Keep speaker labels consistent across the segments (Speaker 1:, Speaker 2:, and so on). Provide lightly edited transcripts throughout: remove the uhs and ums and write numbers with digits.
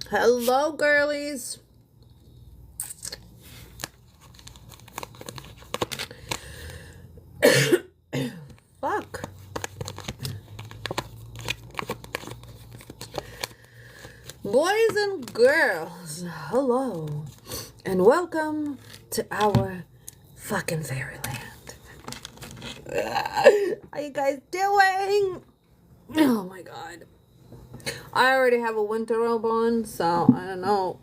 Speaker 1: Hello, girlies. Fuck. Boys and girls, hello, and welcome to our fucking fairyland. How you guys doing? Oh my god. I already have a winter robe on, so I don't know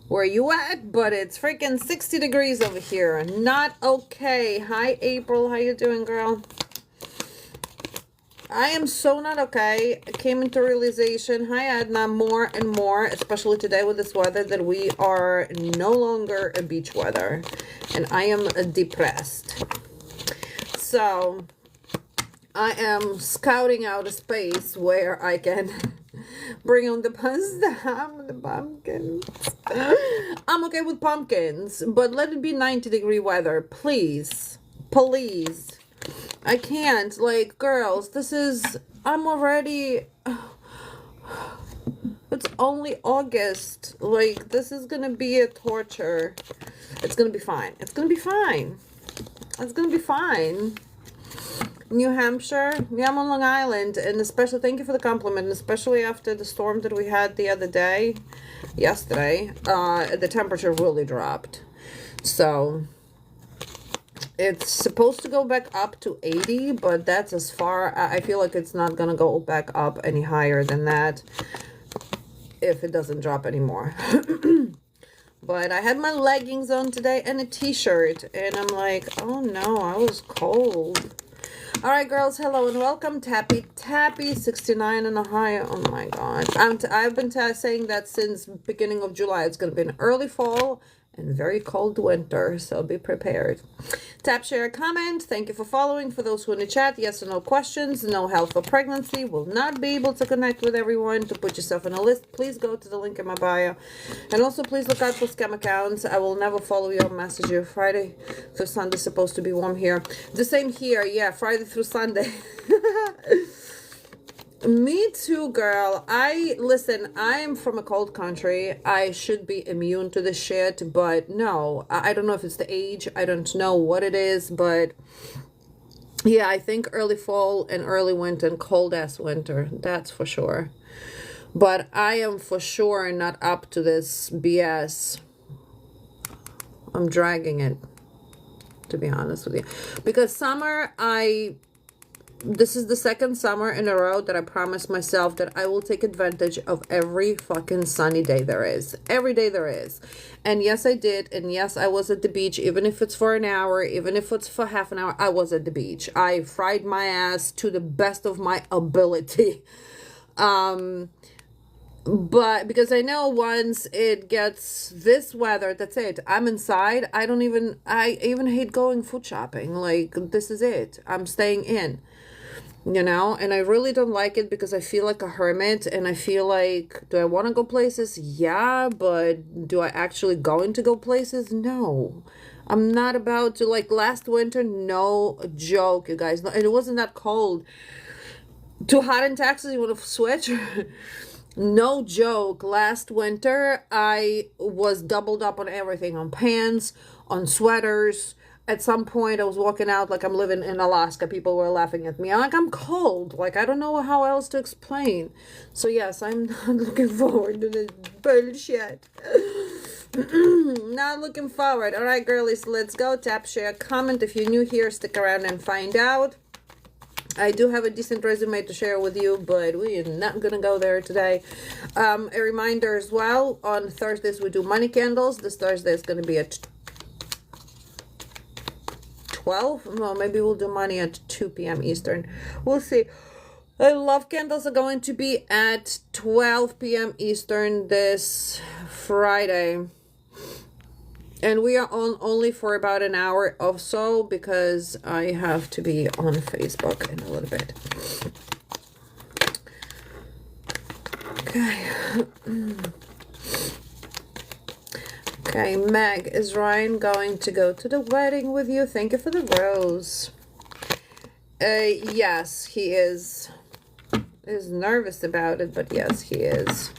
Speaker 1: where you at, but it's freaking 60 degrees over here. Not okay. Hi, April. How you doing, girl? I am so not okay. I came into realization, hi Adna, more and more, especially today with this weather, that we are no longer a beach weather. And I am depressed. So, I am scouting out a space where I can bring on the pumpkins. I'm okay with pumpkins, but let it be 90-degree weather, please. Please. I can't, like, girls, I'm already, it's only August, like, this is gonna be a torture. It's gonna be fine. It's gonna be fine. It's gonna be fine. New Hampshire, yeah, I'm on Long Island, and especially, thank you for the compliment, and especially after the storm that we had the other day, yesterday, the temperature really dropped, so it's supposed to go back up to 80, but that's as far. I feel like it's not gonna go back up any higher than that if it doesn't drop anymore. But I had my leggings on today and a t-shirt, and I'm like, oh no, I was cold. All right, girls, hello and welcome. Tappy 69 and a high. Oh my god, I've been saying that since beginning of July. It's gonna be an early fall and very cold winter, so be prepared. Tap, share, comment. Thank you for following. For those who in the chat, yes or no questions, no health or pregnancy, will not be able to connect with everyone. To put yourself on a list, please go to the link in my bio. And also, please look out for scam accounts. I will never follow you or message you. Friday through Sunday is supposed to be warm here. The same here, yeah, Friday through Sunday. Me too, girl. Listen, I am from a cold country. I should be immune to this shit, but no. I don't know if it's the age. I don't know what it is, but yeah, I think early fall and early winter and cold ass winter. That's for sure. But I am for sure not up to this BS. I'm dragging it, to be honest with you. Because summer, this is the second summer in a row that I promised myself that I will take advantage of every fucking sunny day there is. Every day there is. And yes, I did. And yes, I was at the beach, even if it's for an hour, even if it's for half an hour, I was at the beach. I fried my ass to the best of my ability. But because I know once it gets this weather, that's it. I'm inside. I even hate going food shopping. Like, this is it. I'm staying in. You know, and I really don't like it because I feel like a hermit, and I feel like, do I want to go places? Yeah, but do I actually going to go places? No. I'm not about to. Like last winter, no joke, you guys. No, it wasn't that cold. Too hot in Texas, you want to switch? No joke. Last winter, I was doubled up on everything, on pants, on sweaters. At some point, I was walking out like I'm living in Alaska. People were laughing at me. I'm like, I'm cold. Like, I don't know how else to explain. So, yes, I'm not looking forward to this bullshit. Not looking forward. All right, girlies, let's go. Tap, share, comment. If you're new here, stick around and find out. I do have a decent resume to share with you, but we are not going to go there today. A reminder as well, on Thursdays we do money candles. This Thursday is going to be at 12. Well, maybe we'll do money at 2 p.m. Eastern. We'll see. Love candles are going to be at 12 p.m. Eastern this Friday. And we are on only for about an hour or so because I have to be on Facebook in a little bit. Okay. Okay, Meg, is Ryan going to go to the wedding with you? Thank you for the rose. Yes, he is. He's nervous about it, but yes, he is.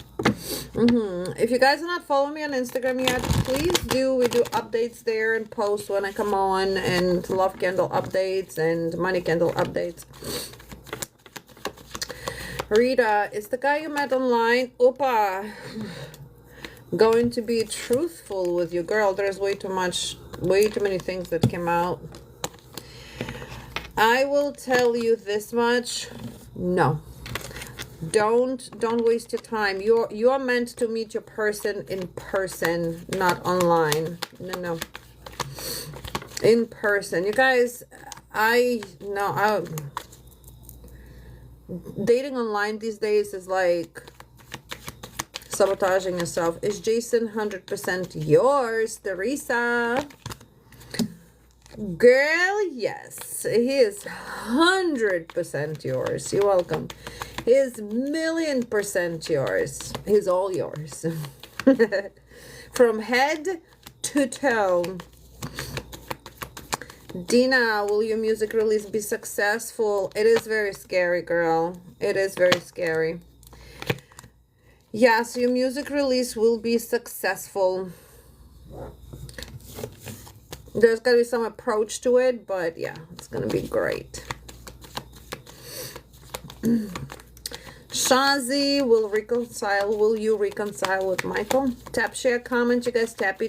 Speaker 1: If you guys are not following me on Instagram yet, please do. We do updates there and post when I come on, and love candle updates and money candle updates. Rita, is the guy you met online, Opa, going to be truthful with you? Girl, there's way too many things that came out. I will tell you this much. No. Don't waste your time. You're meant to meet your person in person, not online. No. In person. You guys, dating online these days is like sabotaging yourself. Is Jason 100% yours, Teresa? Girl, yes. He is 100% yours. You're welcome. He is 1,000,000% yours. He's all yours. From head to toe. Dina, will your music release be successful? It is very scary, girl. It is very scary. Yes, your music release will be successful. There's got to be some approach to it, but yeah, it's going to be great. Shazi, will you reconcile with Michael? Tap, share, comment, you guys. Tappy.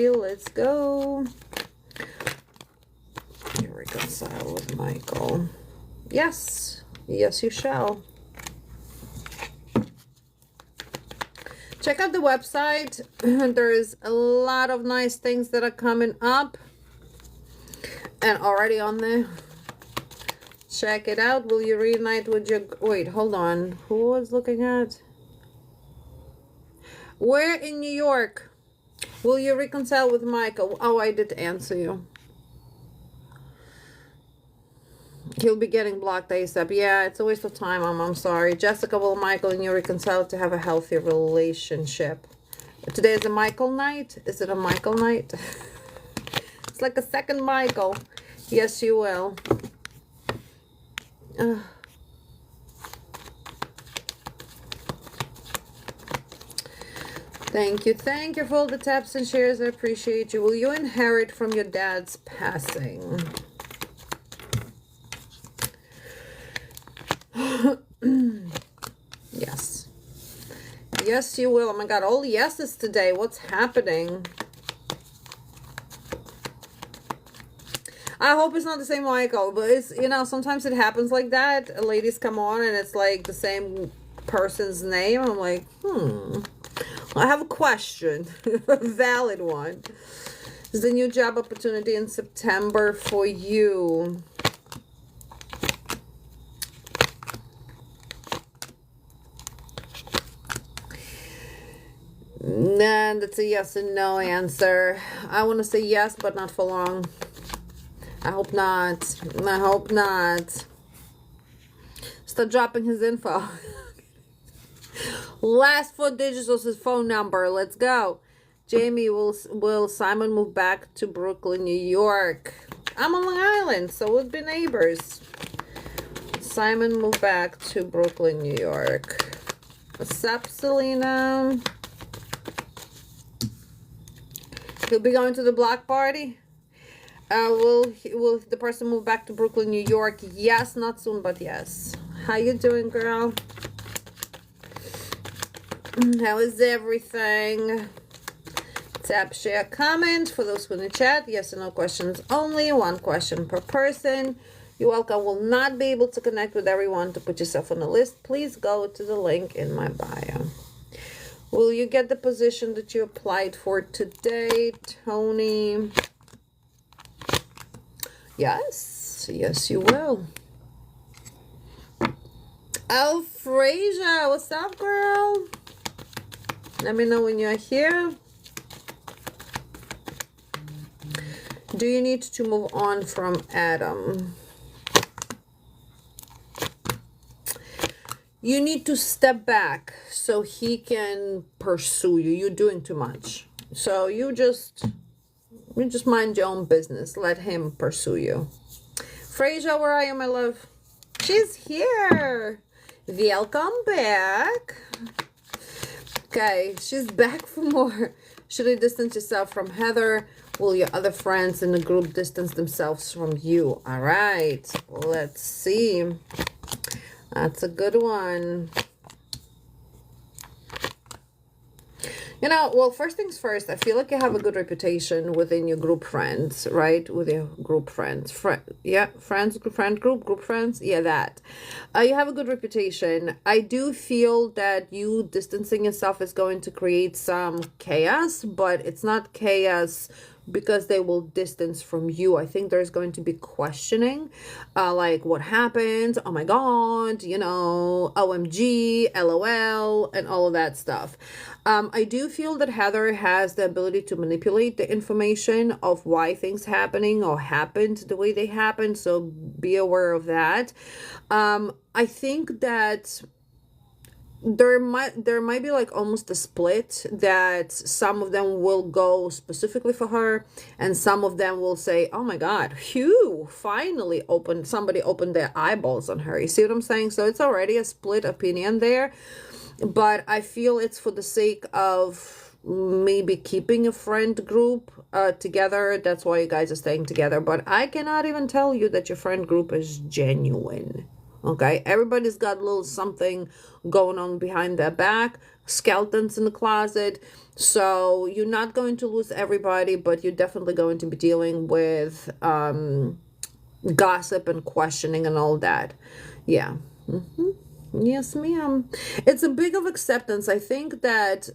Speaker 1: Let's go. You reconcile with Michael. Yes, you shall. Check out the website. There's a lot of nice things that are coming up and already on there. Check it out. Will you reunite with your... Wait, hold on. Who was looking at? Where in New York? Will you reconcile with Michael? Oh, I did answer you. He'll be getting blocked ASAP. Yeah, it's a waste of time. I'm sorry. Jessica, will Michael and you reconcile to have a healthy relationship? Today is a Michael night. Is it a Michael night? It's like a second Michael. Yes, you will. Thank you for all the taps and shares. I appreciate you. Will you inherit from your dad's passing? Yes, you will. Oh my God, all yeses today. What's happening? I hope it's not the same Michael, but it's, you know, sometimes it happens like that. Ladies come on and it's like the same person's name. I'm like, I have a question. A valid one. Is the new job opportunity in September for you? Nah, that's a yes and no answer. I want to say yes, but not for long. I hope not. I hope not. Start dropping his info. Last 4 digits was his phone number. Let's go. Jamie, will Simon move back to Brooklyn, New York? I'm on Long Island, so we'll be neighbors. Simon moved back to Brooklyn, New York. What's up, Selena? He'll be going to the block party. Will the person move back to Brooklyn, New York? Yes, not soon, but yes. How you doing, girl? How is everything? Tap, share, comment. For those who in the chat, yes or no questions only. 1 question per person. You're welcome. Will not be able to connect with everyone. To put yourself on a list, please go to the link in my bio. Will you get the position that you applied for today, Tony? Yes, you will. Oh, Frasia, what's up, girl? Let me know when you're here. Do you need to move on from Adam? You need to step back so he can pursue you. You're doing too much. So you just mind your own business. Let him pursue you. Frasier, where are you, my love? She's here. Welcome back. Okay, she's back for more. Should you distance yourself from Heather? Will your other friends in the group distance themselves from you? All right, let's see. That's a good one. You know, well, first things first, I feel like you have a good reputation within your group friends, right? With your group friends. Group friends. Yeah, that. You have a good reputation. I do feel that you distancing yourself is going to create some chaos, but it's not chaos because they will distance from you. I think there's going to be questioning, like what happened, oh my god, you know, OMG, LOL, and all of that stuff. I do feel that Heather has the ability to manipulate the information of why things happening or happened the way they happened, so be aware of that. I think that there might be like almost a split, that some of them will go specifically for her and some of them will say, oh my god, phew, finally somebody opened their eyeballs on her. You see what I'm saying? So it's already a split opinion there, but I feel it's for the sake of maybe keeping a friend group together. That's why you guys are staying together, but I cannot even tell you that your friend group is genuine. Okay, everybody's got a little something going on behind their back, skeletons in the closet. So you're not going to lose everybody, but you're definitely going to be dealing with gossip and questioning and all that. Yeah. Yes, ma'am. It's a big of acceptance. I think that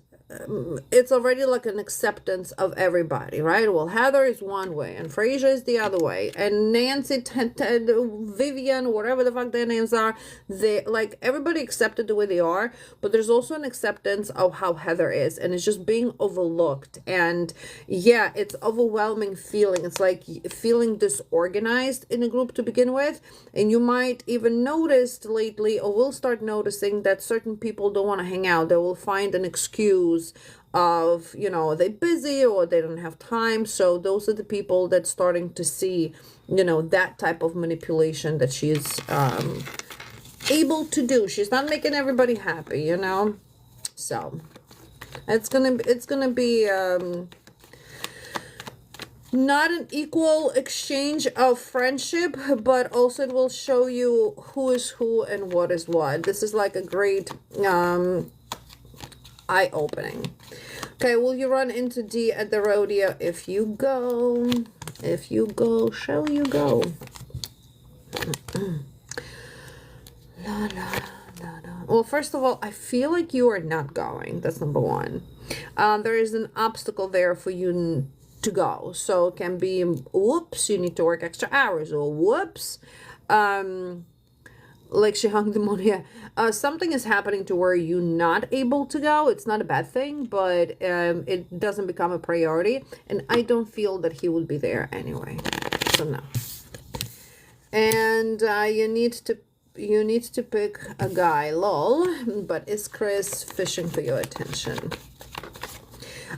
Speaker 1: it's already like an acceptance of everybody, right? Well, Heather is one way and Frasier is the other way, and Nancy, Vivian, whatever the fuck their names are, they like everybody accepted the way they are, but there's also an acceptance of how Heather is, and it's just being overlooked. And yeah, it's overwhelming feeling. It's like feeling disorganized in a group to begin with, and you might even notice lately, or will start noticing, that certain people don't want to hang out. They will find an excuse of, you know, they're busy or they don't have time. So those are the people that's starting to see, you know, that type of manipulation that she's able to do. She's not making everybody happy, you know. So it's gonna be not an equal exchange of friendship, but also it will show you who is who and what is what. This is like a great eye-opening. Okay, will you run into D at the rodeo? If you go, shall you go? La, la, la, la. Well, first of all, I feel like you are not going. That's number one. There is an obstacle there for you to go. So it can be, whoops, you need to work extra hours, or whoops, like she hung the money. Something is happening to where you're not able to go. It's not a bad thing, but it doesn't become a priority, and I don't feel that he would be there anyway, so no. And you need to pick a guy, lol. But is Chris fishing for your attention?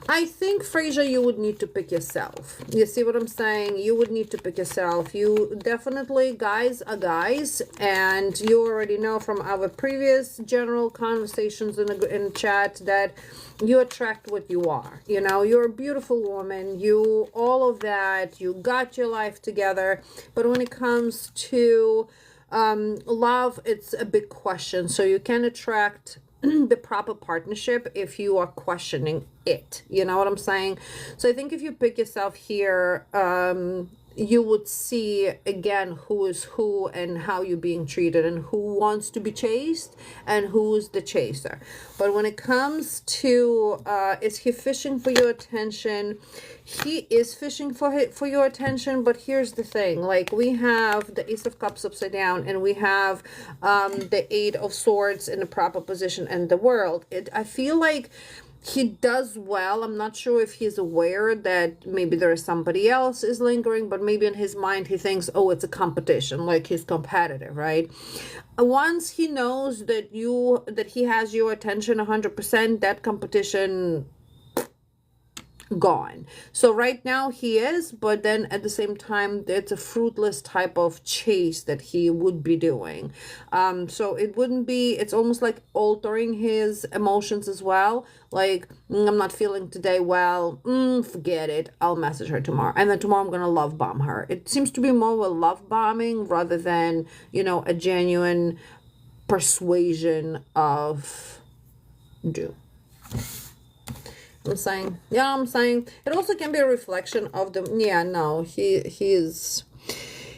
Speaker 1: I think, Frasier, you would need to pick yourself. You see what I'm saying? You would need to pick yourself. You definitely, guys are guys, and you already know from our previous general conversations in chat that you attract what you are. You know, you're a beautiful woman. You, all of that. You got your life together. But when it comes to love, it's a big question. So you can attract the proper partnership if you are questioning it. You know what I'm saying? So I think if you pick yourself here, you would see again who is who and how you're being treated and who wants to be chased and who's the chaser. But when it comes to is he fishing for your attention? He is fishing for your attention, but here's the thing. Like, we have the Ace of Cups upside down, and we have the Eight of Swords in the proper position, and the World. I feel like He does well. I'm not sure if he's aware that maybe there is somebody else is lingering, but maybe in his mind he thinks, oh, it's a competition, like he's competitive, right? Once he knows that he has your attention 100%, that competition gone. So right now he is, but then at the same time it's a fruitless type of chase that he would be doing. So it wouldn't be, it's almost like altering his emotions as well, like I'm not feeling today well, forget it, I'll message her tomorrow, and then tomorrow I'm gonna love bomb her. It seems to be more of a love bombing rather than, you know, a genuine persuasion of do. I'm saying, yeah, I'm saying it also can be a reflection of the, yeah, no, he's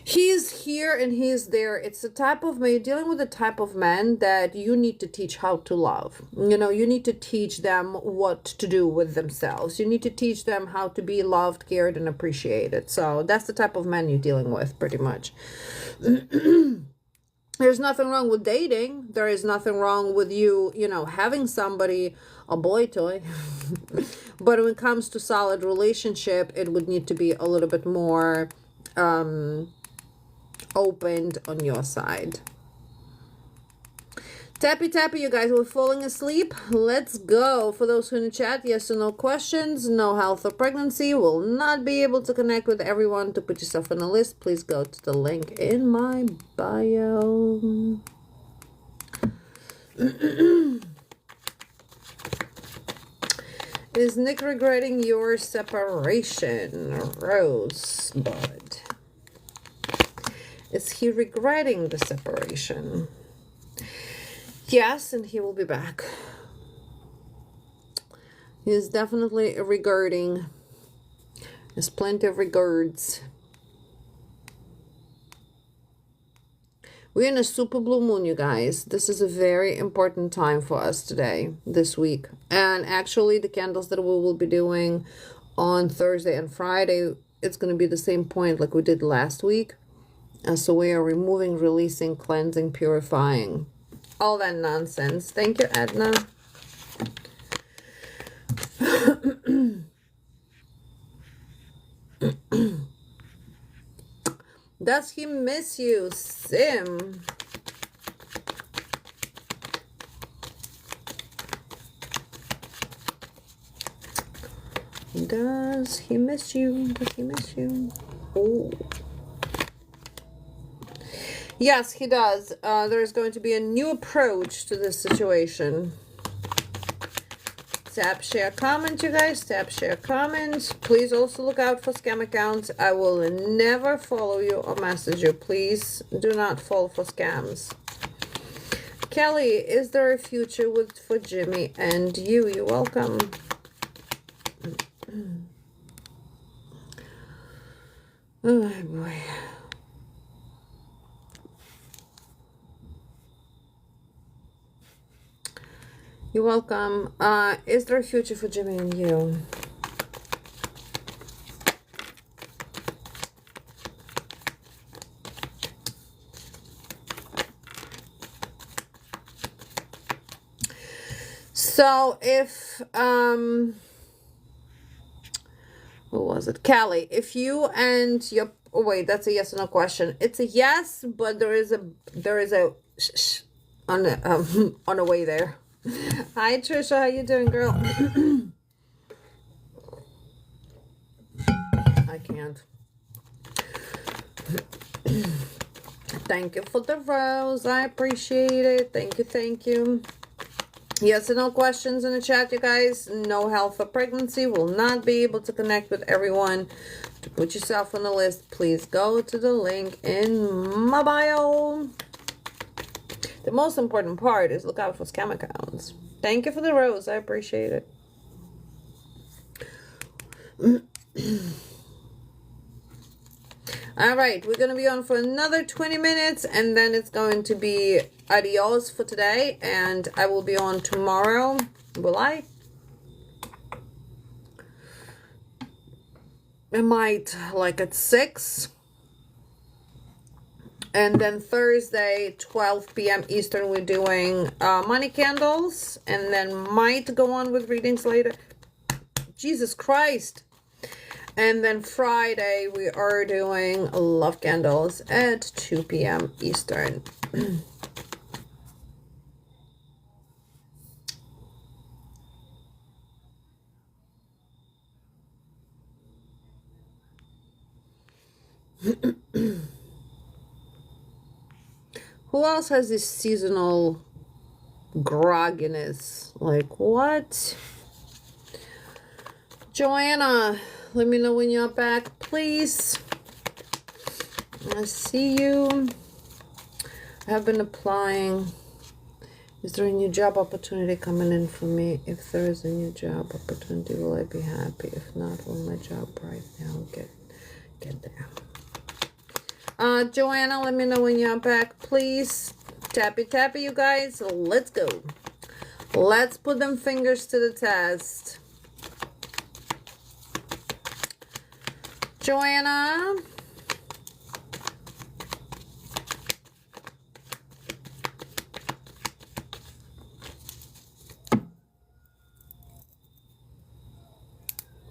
Speaker 1: here and he's there. It's the type of man, you're dealing with the type of man that you need to teach how to love. You know, you need to teach them what to do with themselves. You need to teach them how to be loved, cared, and appreciated. So that's the type of man you're dealing with, pretty much. There's nothing wrong with dating. There is nothing wrong with you, you know, having somebody, a boy toy. But when it comes to solid relationship, it would need to be a little bit more opened on your side. Tappy tappy, you guys, we're falling asleep. Let's go. For those who in the chat, yes or no questions, no health or pregnancy, will not be able to connect with everyone. To put yourself on the list, please go to the link in my bio. Is Nick regretting your separation, Rosebud? Is he regretting the separation? Yes, and he will be back. He is definitely regarding. There's plenty of regards. We're in a super blue moon, you guys. This is a very important time for us today, this week. And actually, the candles that we will be doing on Thursday and Friday, it's going to be the same point like we did last week. So we are removing, releasing, cleansing, purifying. All that nonsense. Thank you, Edna. Does he miss you, Sim? Does he miss you? Does he miss you? Oh. Yes, he does. There's going to be a new approach to this situation. Tap, share, comment, you guys. Tap, share, comment. Please also look out for scam accounts. I will never follow you or message you. Please do not fall for scams. Kelly, is there a future for Jimmy and you? You're welcome. Oh, boy. You're welcome. Is there a future for Jimmy and you? So if, who was it? Kelly, if you and your, oh wait, that's a yes or no question. It's a yes, but there is a on the way there. Hi Trisha, how you doing, girl? I can't. Thank you for the rose. I appreciate it. Thank you, thank you. Yes or no questions in the chat, you guys. No health or pregnancy. Will not be able to connect with everyone. To put yourself on the list, please go to the link in my bio. The most important part is look out for scam accounts. Thank you for the rose. I appreciate it. All right, we're going to be on for another 20 minutes, and then it's going to be adios for today, and I will be on tomorrow. Will I? I might, like at 6. And then Thursday, 12 p.m. Eastern, we're doing money candles. And then might go on with readings later. Jesus Christ. And then Friday, we are doing love candles at 2 p.m. Eastern. Who else has this seasonal grogginess? Like, what? Joanna, let me know when you're back, please. I see you. I have been applying. Is there a new job opportunity coming in for me? If there is a new job opportunity, will I be happy? If not, will my job right now get there? Joanna, let me know when you're back, please. Tappy, tappy, you guys. Let's go. Let's put them fingers to the test. Joanna. What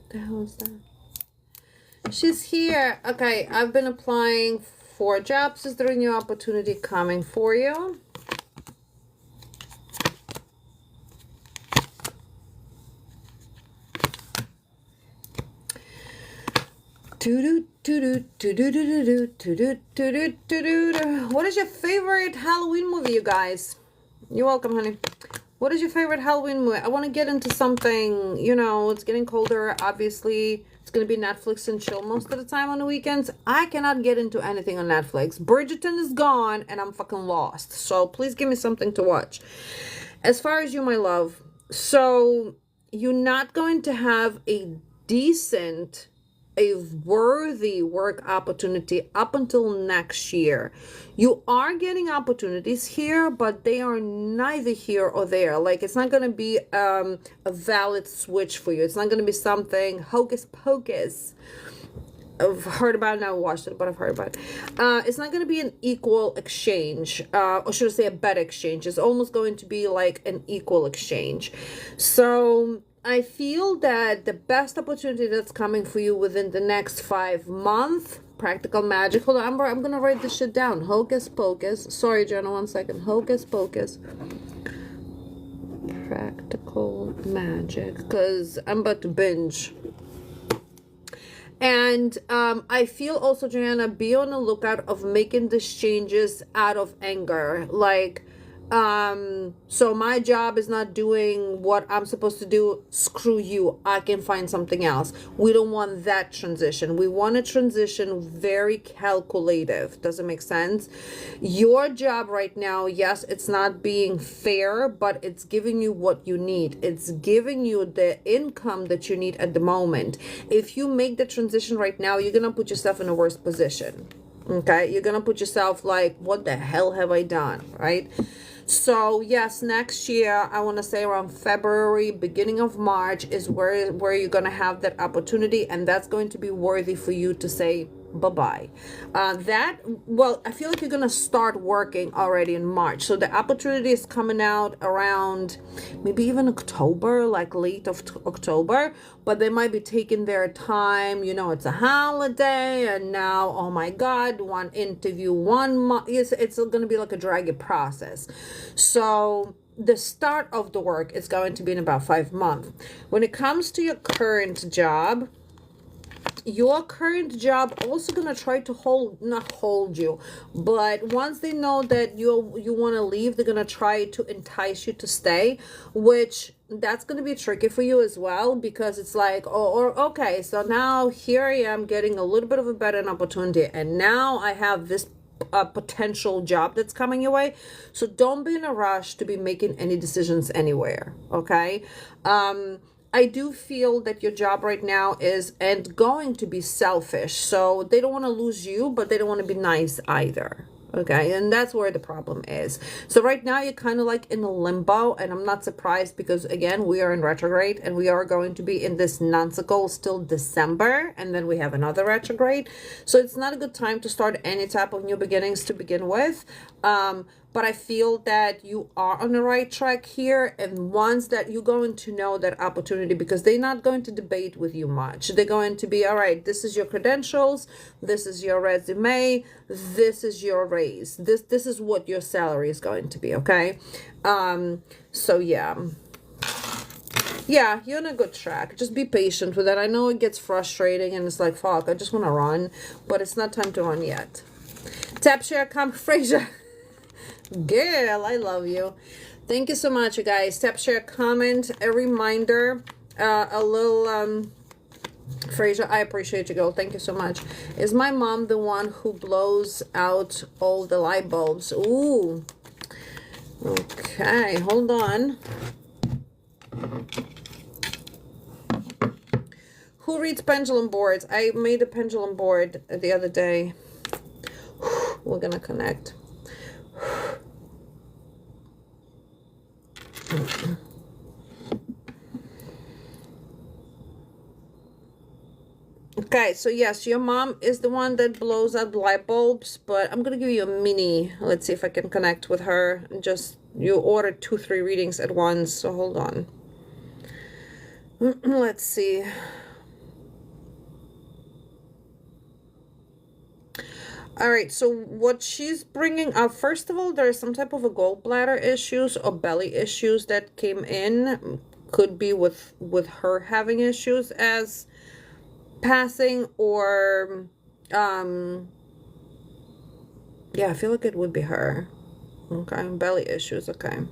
Speaker 1: the hell is that? She's here. Okay, I've been applying for jobs. Is there a new opportunity coming for you? What is your favorite Halloween movie, you guys? You're welcome, honey. What is your favorite Halloween movie? I want to get into something, you know, it's getting colder, obviously. It's going to be Netflix and chill most of the time on the weekends. I cannot get into anything on Netflix. Bridgerton is gone and I'm fucking lost. So please give me something to watch. As far as you, my love, so you're not going to have a decent, a worthy work opportunity up until next year. You are getting opportunities here, but they are neither here or there. Like, it's not going to be a valid switch for you. It's not going to be something hocus pocus. I've heard about it, now watched it, but I've heard about it. It's not going to be an equal exchange, or should I say a better exchange. It's almost going to be like an equal exchange. So I feel that the best opportunity that's coming for you within the next 5 months, practical magic. Hold on, I'm going to write this shit down. Hocus pocus. Sorry, Jenna, 1 second. Hocus pocus. Practical magic. Because I'm about to binge. And I feel also, Joanna, be on the lookout of making these changes out of anger. Like, so my job is not doing what I'm supposed to do. Screw you. I can find something else. We don't want that transition. We want a transition very calculative. Does it make sense? Your job right now, yes, it's not being fair, but it's giving you what you need. It's giving you the income that you need at the moment. If you make the transition right now, you're going to put yourself in a worse position. Okay? You're going to put yourself like, what the hell have I done? Right? So yes, next year, I want to say around February, beginning of March is where you're going to have that opportunity, and that's going to be worthy for you to say bye-bye. Well, I feel like you're going to start working already in March. So the opportunity is coming out around maybe even October, like late of October, but they might be taking their time. You know, it's a holiday, and now, oh my God, one interview, 1 month. It's going to be like a draggy process. So the start of the work is going to be in about 5 months. When it comes to your current job also gonna try to not hold you, but once they know that you want to leave, they're gonna try to entice you to stay, which that's gonna be tricky for you as well, because it's like, okay, so now here I am getting a little bit of a better opportunity, and now I have this potential job that's coming your way. So don't be in a rush to be making any decisions anywhere. Okay. I do feel that your job right now is going to be selfish. So they don't want to lose you, but they don't want to be nice either. Okay, and that's where the problem is. So right now you're kind of like in a limbo, and I'm not surprised because again, we are in retrograde and we are going to be in this non-cycle still December, and then we have another retrograde. So it's not a good time to start any type of new beginnings to begin with. But I feel that you are on the right track here, and once that you're going to know that opportunity, because they're not going to debate with you much. They're going to be, all right, this is your credentials, this is your resume, this is your raise, this is what your salary is going to be. Okay, so yeah, you're on a good track. Just be patient with that. I know it gets frustrating and it's like, fuck, I just want to run, but it's not time to run yet. Tap, share, comment, Fraser. Girl, I love you. Thank you so much, you guys. Tap, share, comment. A reminder, a little, Fraser, I appreciate you, girl. Thank you so much. Is my mom the one who blows out all the light bulbs? Ooh. Okay, hold on. Who reads pendulum boards? I made a pendulum board the other day. We're gonna connect. Okay, so yes, your mom is the one that blows out light bulbs, but I'm gonna give you a mini. Let's see if I can connect with her. Just, you ordered 2-3 readings at once, so hold on. Let's see. All right, so what she's bringing up, first of all, there's some type of a gallbladder issues or belly issues that came in. Could be with her having issues as passing, or yeah, I feel like it would be her. Okay, belly issues. Okay.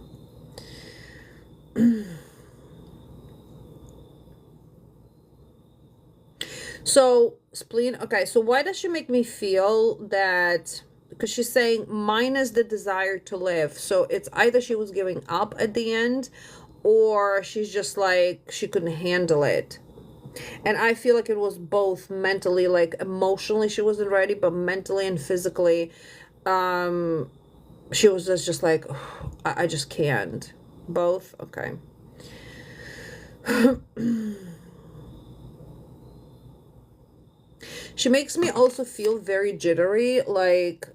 Speaker 1: So spleen. Okay, so why does she make me feel that? Because she's saying minus the desire to live. So it's either she was giving up at the end, or she's just like she couldn't handle it. And I feel like it was both mentally, like emotionally she wasn't ready, but mentally and physically, she was just like, oh, I just can't. Both? Okay. She makes me also feel very jittery, like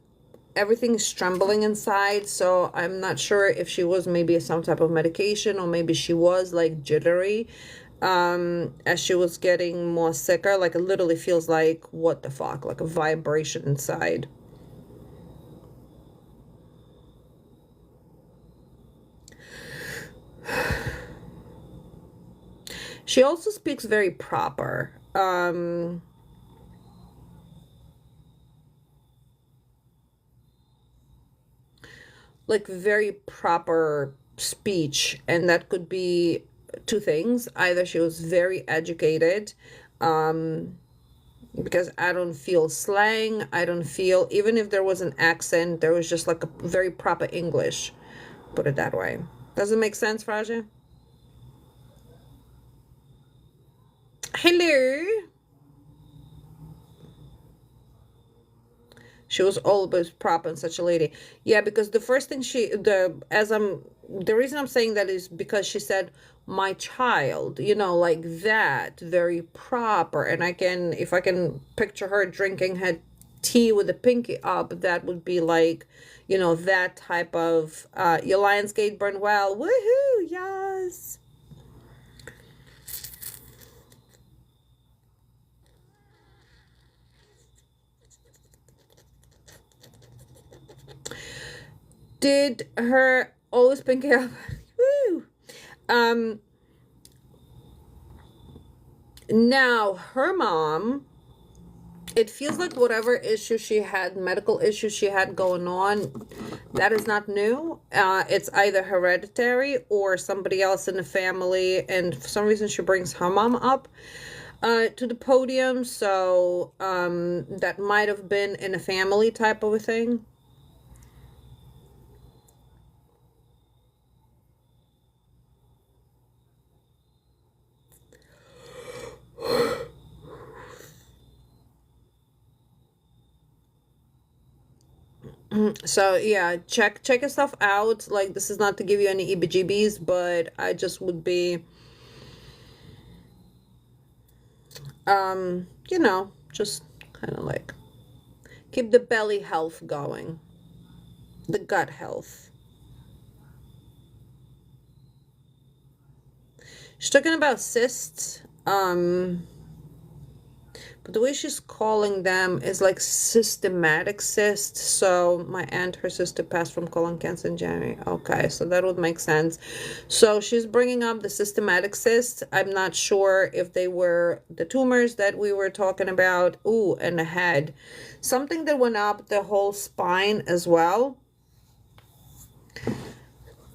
Speaker 1: everything's trembling inside. So I'm not sure if she was maybe some type of medication, or maybe she was like jittery as she was getting more sicker. Like it literally feels like, what the fuck, like a vibration inside. She also speaks very proper. Like very proper speech, and that could be two things. Either she was very educated, because I don't feel slang, I don't feel, even if there was an accent, there was just like a very proper English, put it that way. Does it make sense, Raja? Hello. She was always proper and such a lady. Yeah, because the first thing the reason I'm saying that is because she said, my child, you know, like that, very proper. And if I can picture her drinking her tea with the pinky up, that would be like, you know, that type of, your Lionsgate burned well. Woohoo, yes. Did her always pinky up? Woo. Now her mom, it feels like whatever issue she had, medical issues she had going on, that is not new. It's either hereditary or somebody else in the family, and for some reason she brings her mom up to the podium. So that might have been in a family type of a thing. So yeah, check yourself out. Like, this is not to give you any EBGBs, but I just would be, you know, just kind of like keep the belly health going, the gut health. She's talking about cysts. But the way she's calling them is like systematic cysts. So my aunt, her sister, passed from colon cancer in January. Okay, so that would make sense. So she's bringing up the systematic cysts. I'm not sure if they were the tumors that we were talking about. Ooh, and the head. Something that went up the whole spine as well.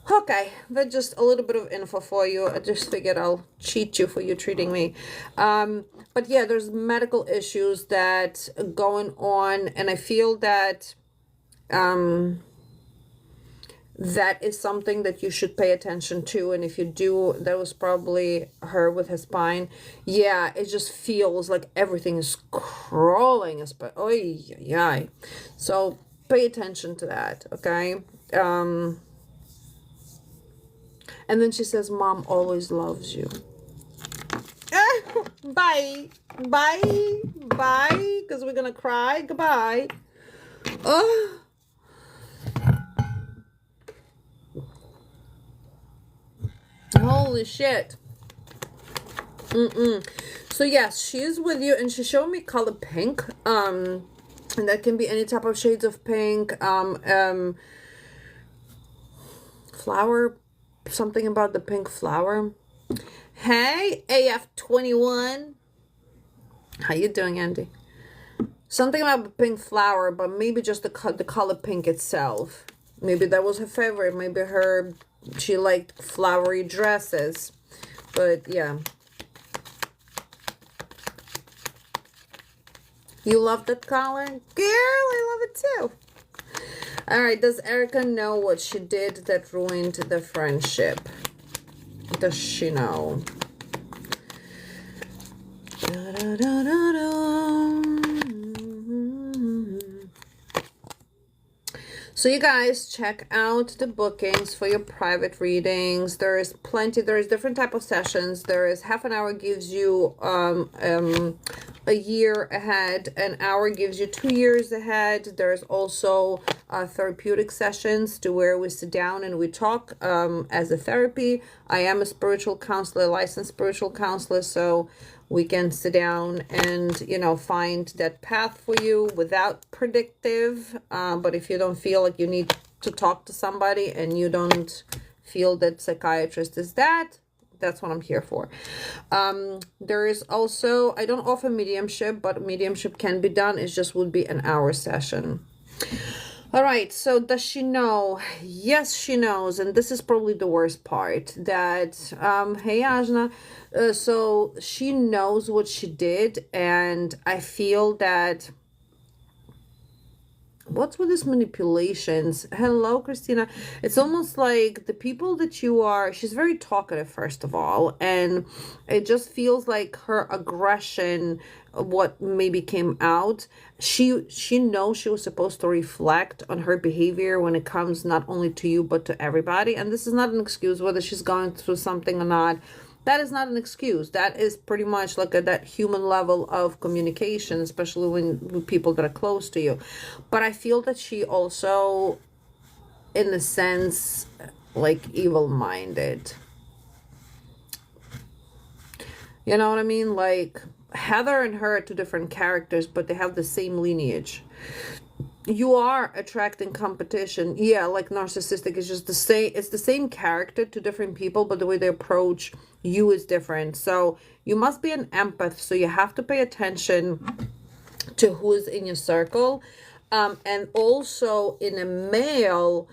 Speaker 1: Okay, that's just a little bit of info for you. I just figured I'll cheat you for you treating me. But yeah, there's medical issues that are going on, and I feel that that is something that you should pay attention to. And if you do, that was probably her with her spine. Yeah, it just feels like everything is crawling. Oh yeah. So pay attention to that, okay? And then she says, Mom always loves you. Bye. Bye. Bye. Because we're going to cry. Goodbye. Oh. Holy shit. So yes, she's with you, and she showed me color pink. And that can be any type of shades of pink. Flower, something about the pink flower. Hey, AF21. How you doing, Andy? Something about the pink flower, but maybe just the color pink itself. Maybe that was her favorite. Maybe she liked flowery dresses. But yeah. You love that color? Girl, I love it too. All right, does Erica know what she did that ruined the friendship? Does she know? Da, da, da, da, da. So you guys check out the bookings for your private readings. There is different type of sessions. There is half an hour gives you a year ahead. An hour gives you 2 years ahead. There's also therapeutic sessions to where we sit down and we talk as a therapy. I am a spiritual counselor, licensed spiritual counselor, so we can sit down and, you know, find that path for you without predictive. But if you don't feel like you need to talk to somebody and you don't feel that psychiatrist is that's what I'm here for. There is also, I don't offer mediumship, but mediumship can be done. It just would be an hour session. All right, so does she know? Yes, she knows, and this is probably the worst part, that, hey, Ajna, so she knows what she did, and I feel that, what's with these manipulations? Hello, Christina. It's almost like the people that she's very talkative, first of all, and it just feels like her aggression, what maybe came out, she knows she was supposed to reflect on her behavior when it comes not only to you but to everybody. And this is not an excuse whether she's going through something or not. That is not an excuse. That is pretty much like that human level of communication, especially with people that are close to you. But I feel that she also, in a sense, like evil-minded. You know what I mean? Like, Heather and her are two different characters, but they have the same lineage. You are attracting competition. Yeah, like narcissistic is just the same. It's the same character to different people, but the way they approach you is different. So you must be an empath. So you have to pay attention to who is in your circle. And also in a male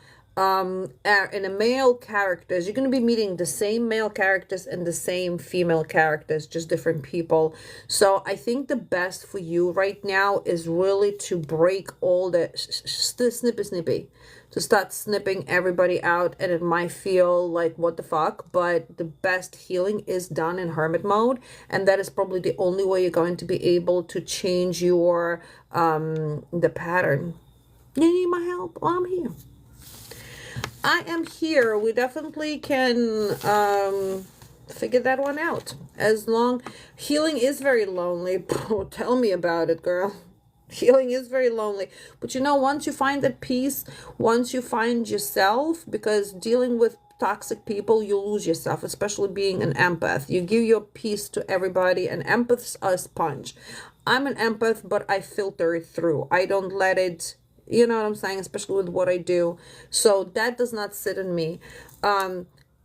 Speaker 1: characters, you're going to be meeting the same male characters and the same female characters, just different people. So I think the best for you right now is really to break all the snippy, to start snipping everybody out. And it might feel like what the fuck, but the best healing is done in hermit mode, and that is probably the only way you're going to be able to change your the pattern. You need my help? Well, I'm here. I am here. We definitely can figure that one out. As long, healing is very lonely. Tell me about it, girl. Healing is very lonely. But you know, once you find that peace, once you find yourself, because dealing with toxic people, you lose yourself, especially being an empath. You give your peace to everybody, and empaths are a sponge. I'm an empath, but I filter it through. I don't let it, you know what I'm saying, especially with what I do. So that does not sit in me.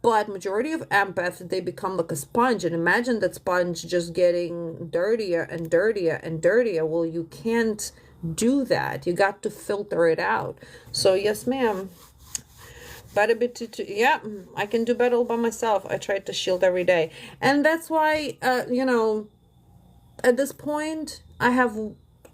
Speaker 1: But majority of empaths, they become like a sponge, and imagine that sponge just getting dirtier and dirtier and dirtier. Well, you can't do that. You got to filter it out. So yes, ma'am. Better be yeah, I can do better all by myself. I try to shield every day. And that's why, you know, at this point, I have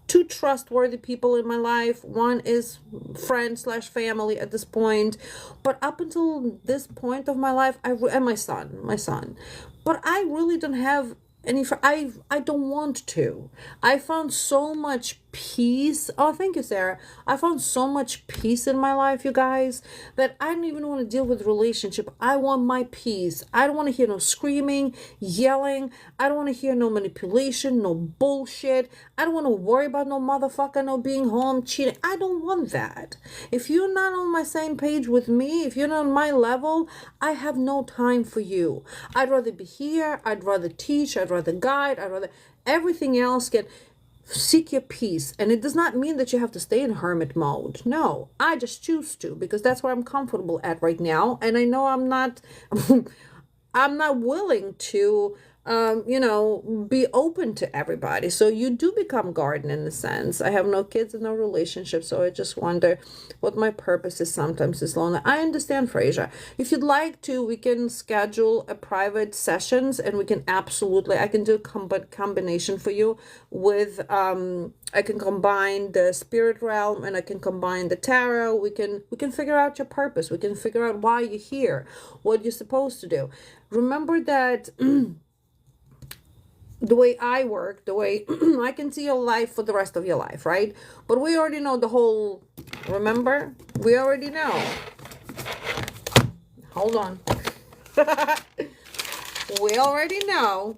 Speaker 1: two trustworthy people in my life. One is friend slash family at this point, but up until this point of my life, and my son, but I really don't have any. I don't want to. I found so much peace. Oh, thank you, Sarah. I found so much peace in my life, you guys, that I don't even want to deal with relationship. I want my peace. I don't want to hear no screaming, yelling. I don't want to hear no manipulation, no bullshit. I don't want to worry about no motherfucker, no being home, cheating. I don't want that. If you're not on my same page with me, if you're not on my level, I have no time for you. I'd rather be here. I'd rather teach. I'd rather guide. I'd rather everything else get. Seek your peace. And it does not mean that you have to stay in hermit mode. No, I just choose to, because that's where I'm comfortable at right now. And I know I'm not I'm not willing to you know, be open to everybody. So you do become garden in a sense. I have no kids and no relationship, so I just wonder what my purpose is. Sometimes it's lonely. I understand, Fraser. If you'd like to, we can schedule a private sessions, and we can absolutely, I can do a combination for you with I can combine the spirit realm and I can combine the tarot. We can figure out your purpose. We can figure out why you're here, what you're supposed to do. Remember that the way I work, the way I can see your life for the rest of your life, right? But we already know the whole, remember? We already know. Hold on. We already know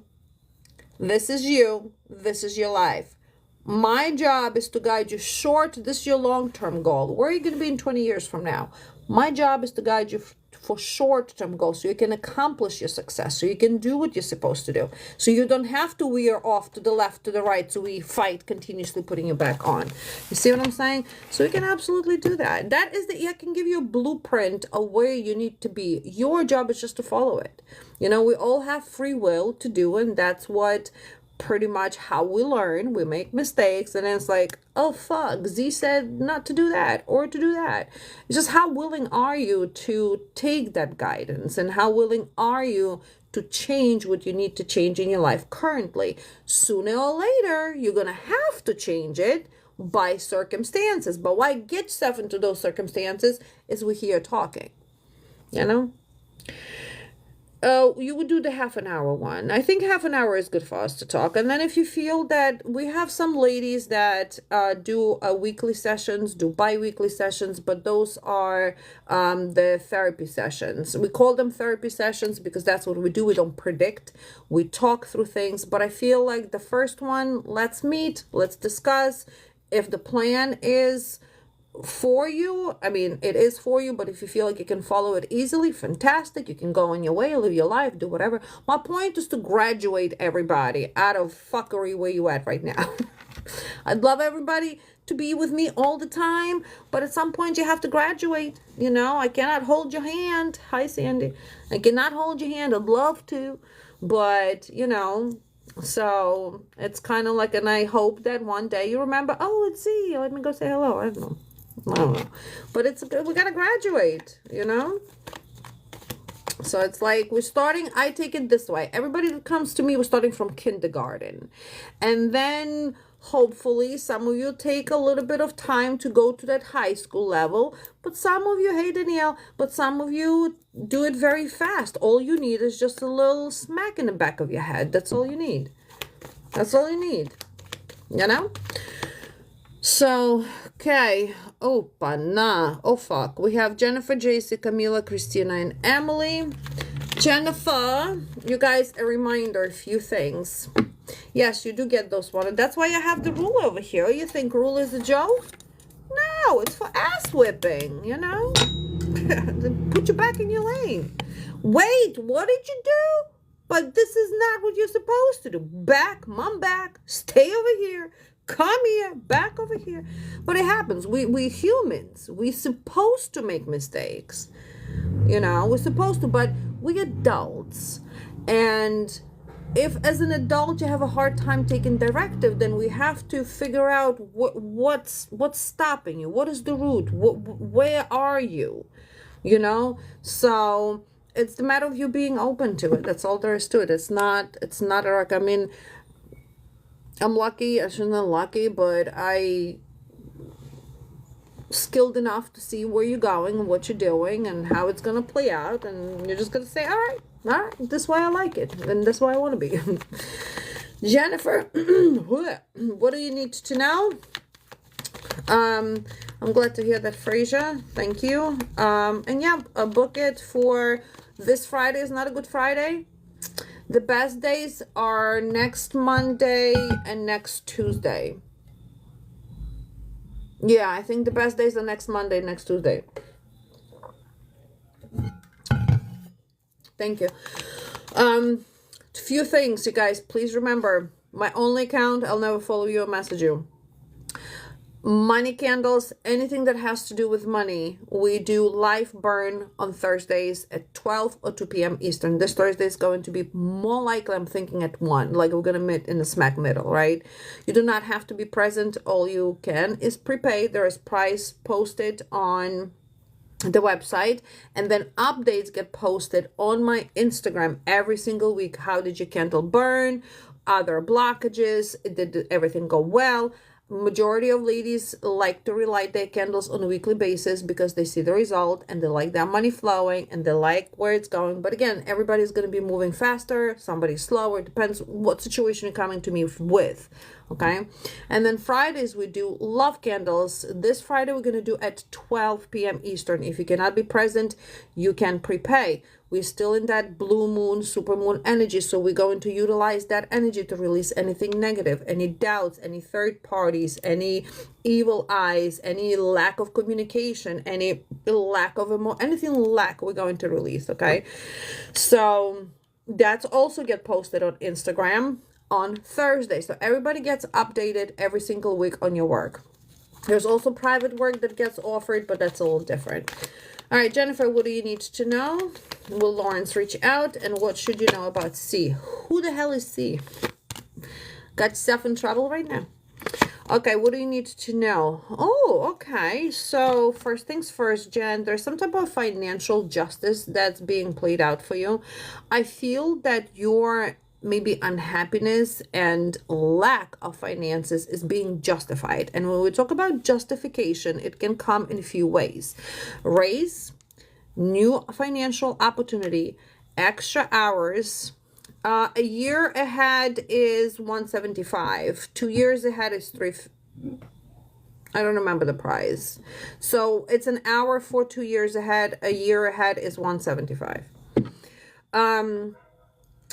Speaker 1: this is you, this is your life. My job is to guide you short. This is your long-term goal. Where are you going to be in 20 years from now? My job is to guide you for short-term goals, so you can accomplish your success, so you can do what you're supposed to do, so you don't have to veer off to the left, to the right, so we fight continuously putting you back on. You see what I'm saying? So you can absolutely do that. That is I can give you a blueprint of where you need to be. Your job is just to follow it. You know, we all have free will to do, and that's what pretty much how we learn. We make mistakes, and then it's like, oh fuck, Z said not to do that or to do that. It's just how willing are you to take that guidance, and how willing are you to change what you need to change in your life currently. Sooner or later, you're gonna have to change it by circumstances. But why get yourself into those circumstances is we're here talking, you know? You would do the half an hour one. I think half an hour is good for us to talk. And then if you feel that we have some ladies that do weekly sessions, do bi-weekly sessions, but those are the therapy sessions. We call them therapy sessions because that's what we do. We don't predict. We talk through things. But I feel like the first one, let's meet, let's discuss. If the plan is for you, I mean, it is for you, but if you feel like you can follow it easily, fantastic. You can go on your way, live your life, do whatever. My point is to graduate everybody out of fuckery where you at right now. I'd love everybody to be with me all the time, but at some point you have to graduate. You know, I cannot hold your hand. Hi, Sandy. I cannot hold your hand. I'd love to, but you know, so it's kind of like, and I hope that one day you remember, oh, let's see, let me go say hello. I don't know. But it's we gotta graduate, you know. So it's like we're starting. I take it this way. Everybody that comes to me, we're starting from kindergarten, and then hopefully some of you take a little bit of time to go to that high school level. But some of you, hey Danielle, but some of you do it very fast. All you need is just a little smack in the back of your head. That's all you need. That's all you need. You know. So, okay. Oh, pana. Oh, fuck. We have Jennifer, JC, Camila, Christina, and Emily. Jennifer, you guys, a reminder, a few things. Yes, you do get those one. And that's why I have the rule over here. You think rule is a joke? No, it's for ass whipping, you know? Put you back in your lane. Wait, what did you do? But this is not what you're supposed to do. Back, mom back, stay over here. Come here, back over here. But it happens. We humans, we supposed to make mistakes. You know, we're supposed to, but we adults. And if as an adult you have a hard time taking directive, then we have to figure out what's stopping you. What is the root? Where are you? You know? So it's the matter of you being open to it. That's all there is to it. It's not a, I mean, I'm lucky. I shouldn't have lucky, but I skilled enough to see where you're going and what you're doing and how it's going to play out, and you're just going to say, all right, this is why I like it, and that's why I want to be. Jennifer, what do you need to know? I'm glad to hear that, Frasier. Thank you. And yeah, book it for this Friday. Is not a Good Friday. The best days are next Monday and next Tuesday. Yeah, I think the best days are next Monday, next Tuesday. Thank you. Few things, you guys. Please remember, my only account, I'll never follow you or message you. Money candles, anything that has to do with money, we do live burn on Thursdays at 12 or 2 p.m. Eastern. This Thursday is going to be more likely, I'm thinking, at 1, like we're going to meet in the smack middle, right? You do not have to be present. All you can is prepay. There is price posted on the website, and then updates get posted on my Instagram every single week. How did your candle burn? Are there blockages? Did everything go well? Majority of ladies like to relight their candles on a weekly basis because they see the result and they like that money flowing and they like where it's going. But again, everybody's going to be moving faster, somebody's slower. It depends what situation you're coming to me with. Okay. And then Fridays we do love candles. This Friday we're going to do at 12 p.m. Eastern. If you cannot be present, you can prepay. We're still in that blue moon, super moon energy. So we're going to utilize that energy to release anything negative, any doubts, any third parties, any evil eyes, any lack of communication, any lack of anything lack we're going to release. Okay. So that's also get posted on Instagram on Thursday. So everybody gets updated every single week on your work. There's also private work that gets offered, but that's a little different. All right, Jennifer, what do you need to know? Will Lawrence reach out? And what should you know about C? Who the hell is C? Got yourself in trouble right now. Okay, what do you need to know? Oh, okay. So first things first, Jen, there's some type of financial justice that's being played out for you. I feel that your maybe unhappiness and lack of finances is being justified. And when we talk about justification, it can come in a few ways. Raise, new financial opportunity, extra hours. A year ahead is 175. 2 years ahead is I don't remember the price. So it's an hour for 2 years ahead. A year ahead is 175.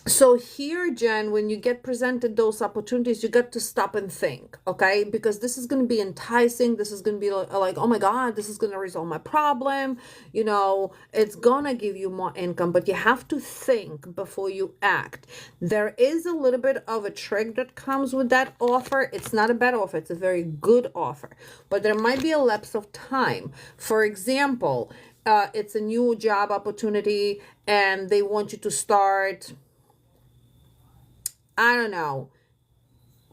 Speaker 1: So here, Jen, when you get presented those opportunities, you got to stop and think, okay? Because this is going to be enticing. This is going to be like, oh my God, this is going to resolve my problem. You know, it's going to give you more income, but you have to think before you act. There is a little bit of a trick that comes with that offer. It's not a bad offer. It's a very good offer, but there might be a lapse of time. For example, it's a new job opportunity and they want you to start, I don't know,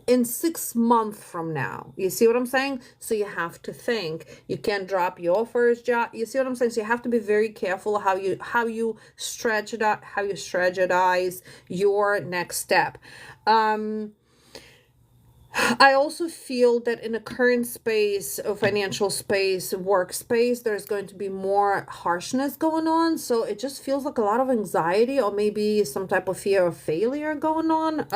Speaker 1: in 6 months from now. You see what I'm saying? So you have to think. You can't drop your first job. You see what I'm saying? So you have to be very careful how you stretch it out, how you strategize your next step. I also feel that in a current space, a financial space, workspace, there's going to be more harshness going on. So it just feels like a lot of anxiety or maybe some type of fear of failure going on.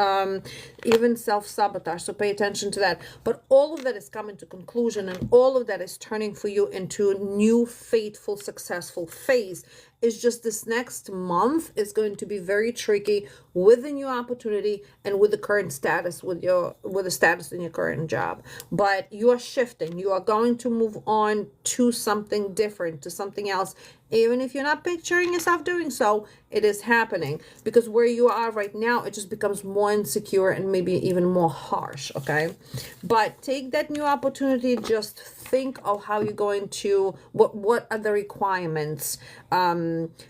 Speaker 1: Even self-sabotage. So pay attention to that. But all of that is coming to conclusion, and all of that is turning for you into a new, faithful, successful phase. It's just this next month is going to be very tricky with the new opportunity and with the current status, with the status in your current job. But you are shifting. You are going to move on to something different, to something else. Even if you're not picturing yourself doing so, it is happening, because where you are right now, it just becomes more insecure and maybe even more harsh. Okay, but take that new opportunity. Just think of how you're going to, what are the requirements.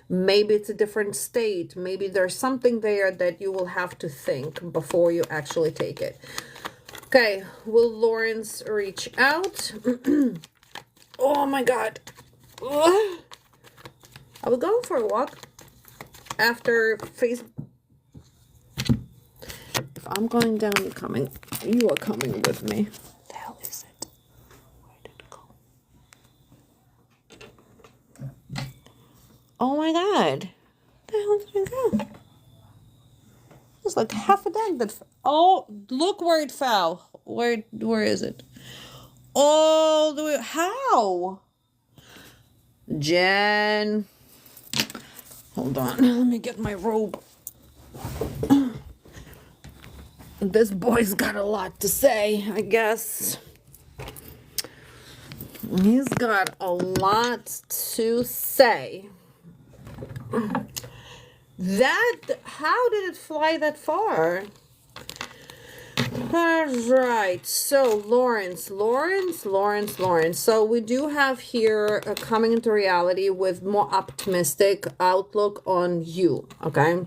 Speaker 1: Maybe it's a different state. Maybe there's something there that you will have to think before you actually take it. Okay, will Lawrence reach out? Oh my God. Ugh. I was going for a walk after Facebook. If I'm going down, you are coming with me. What the hell is it? Where did it go? Oh my God. Where the hell did it go? It's like half a deck that oh, look where it fell. Where is it? All the way. How? Jen. Hold on. Let me get my robe. This boy's got a lot to say, I guess. He's got a lot to say. How did it fly that far? All right, so Lawrence. So we do have here coming into reality with more optimistic outlook on you, okay?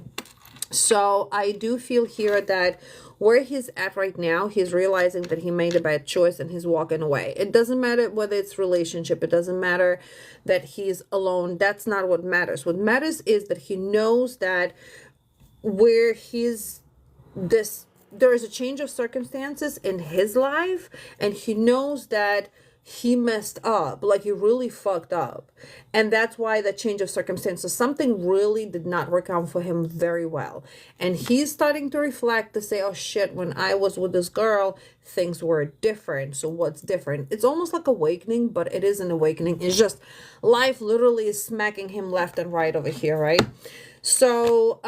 Speaker 1: So I do feel here that where he's at right now, he's realizing that he made a bad choice and he's walking away. It doesn't matter whether it's relationship. It doesn't matter that he's alone. That's not what matters. What matters is that he knows that where there is a change of circumstances in his life, and he knows that he messed up, like he really fucked up. And that's why the change of circumstances, something really did not work out for him very well. And he's starting to reflect to say, oh shit, when I was with this girl, things were different. So what's different? It's almost like awakening, but it isn't awakening. It's just life literally is smacking him left and right over here, right? So,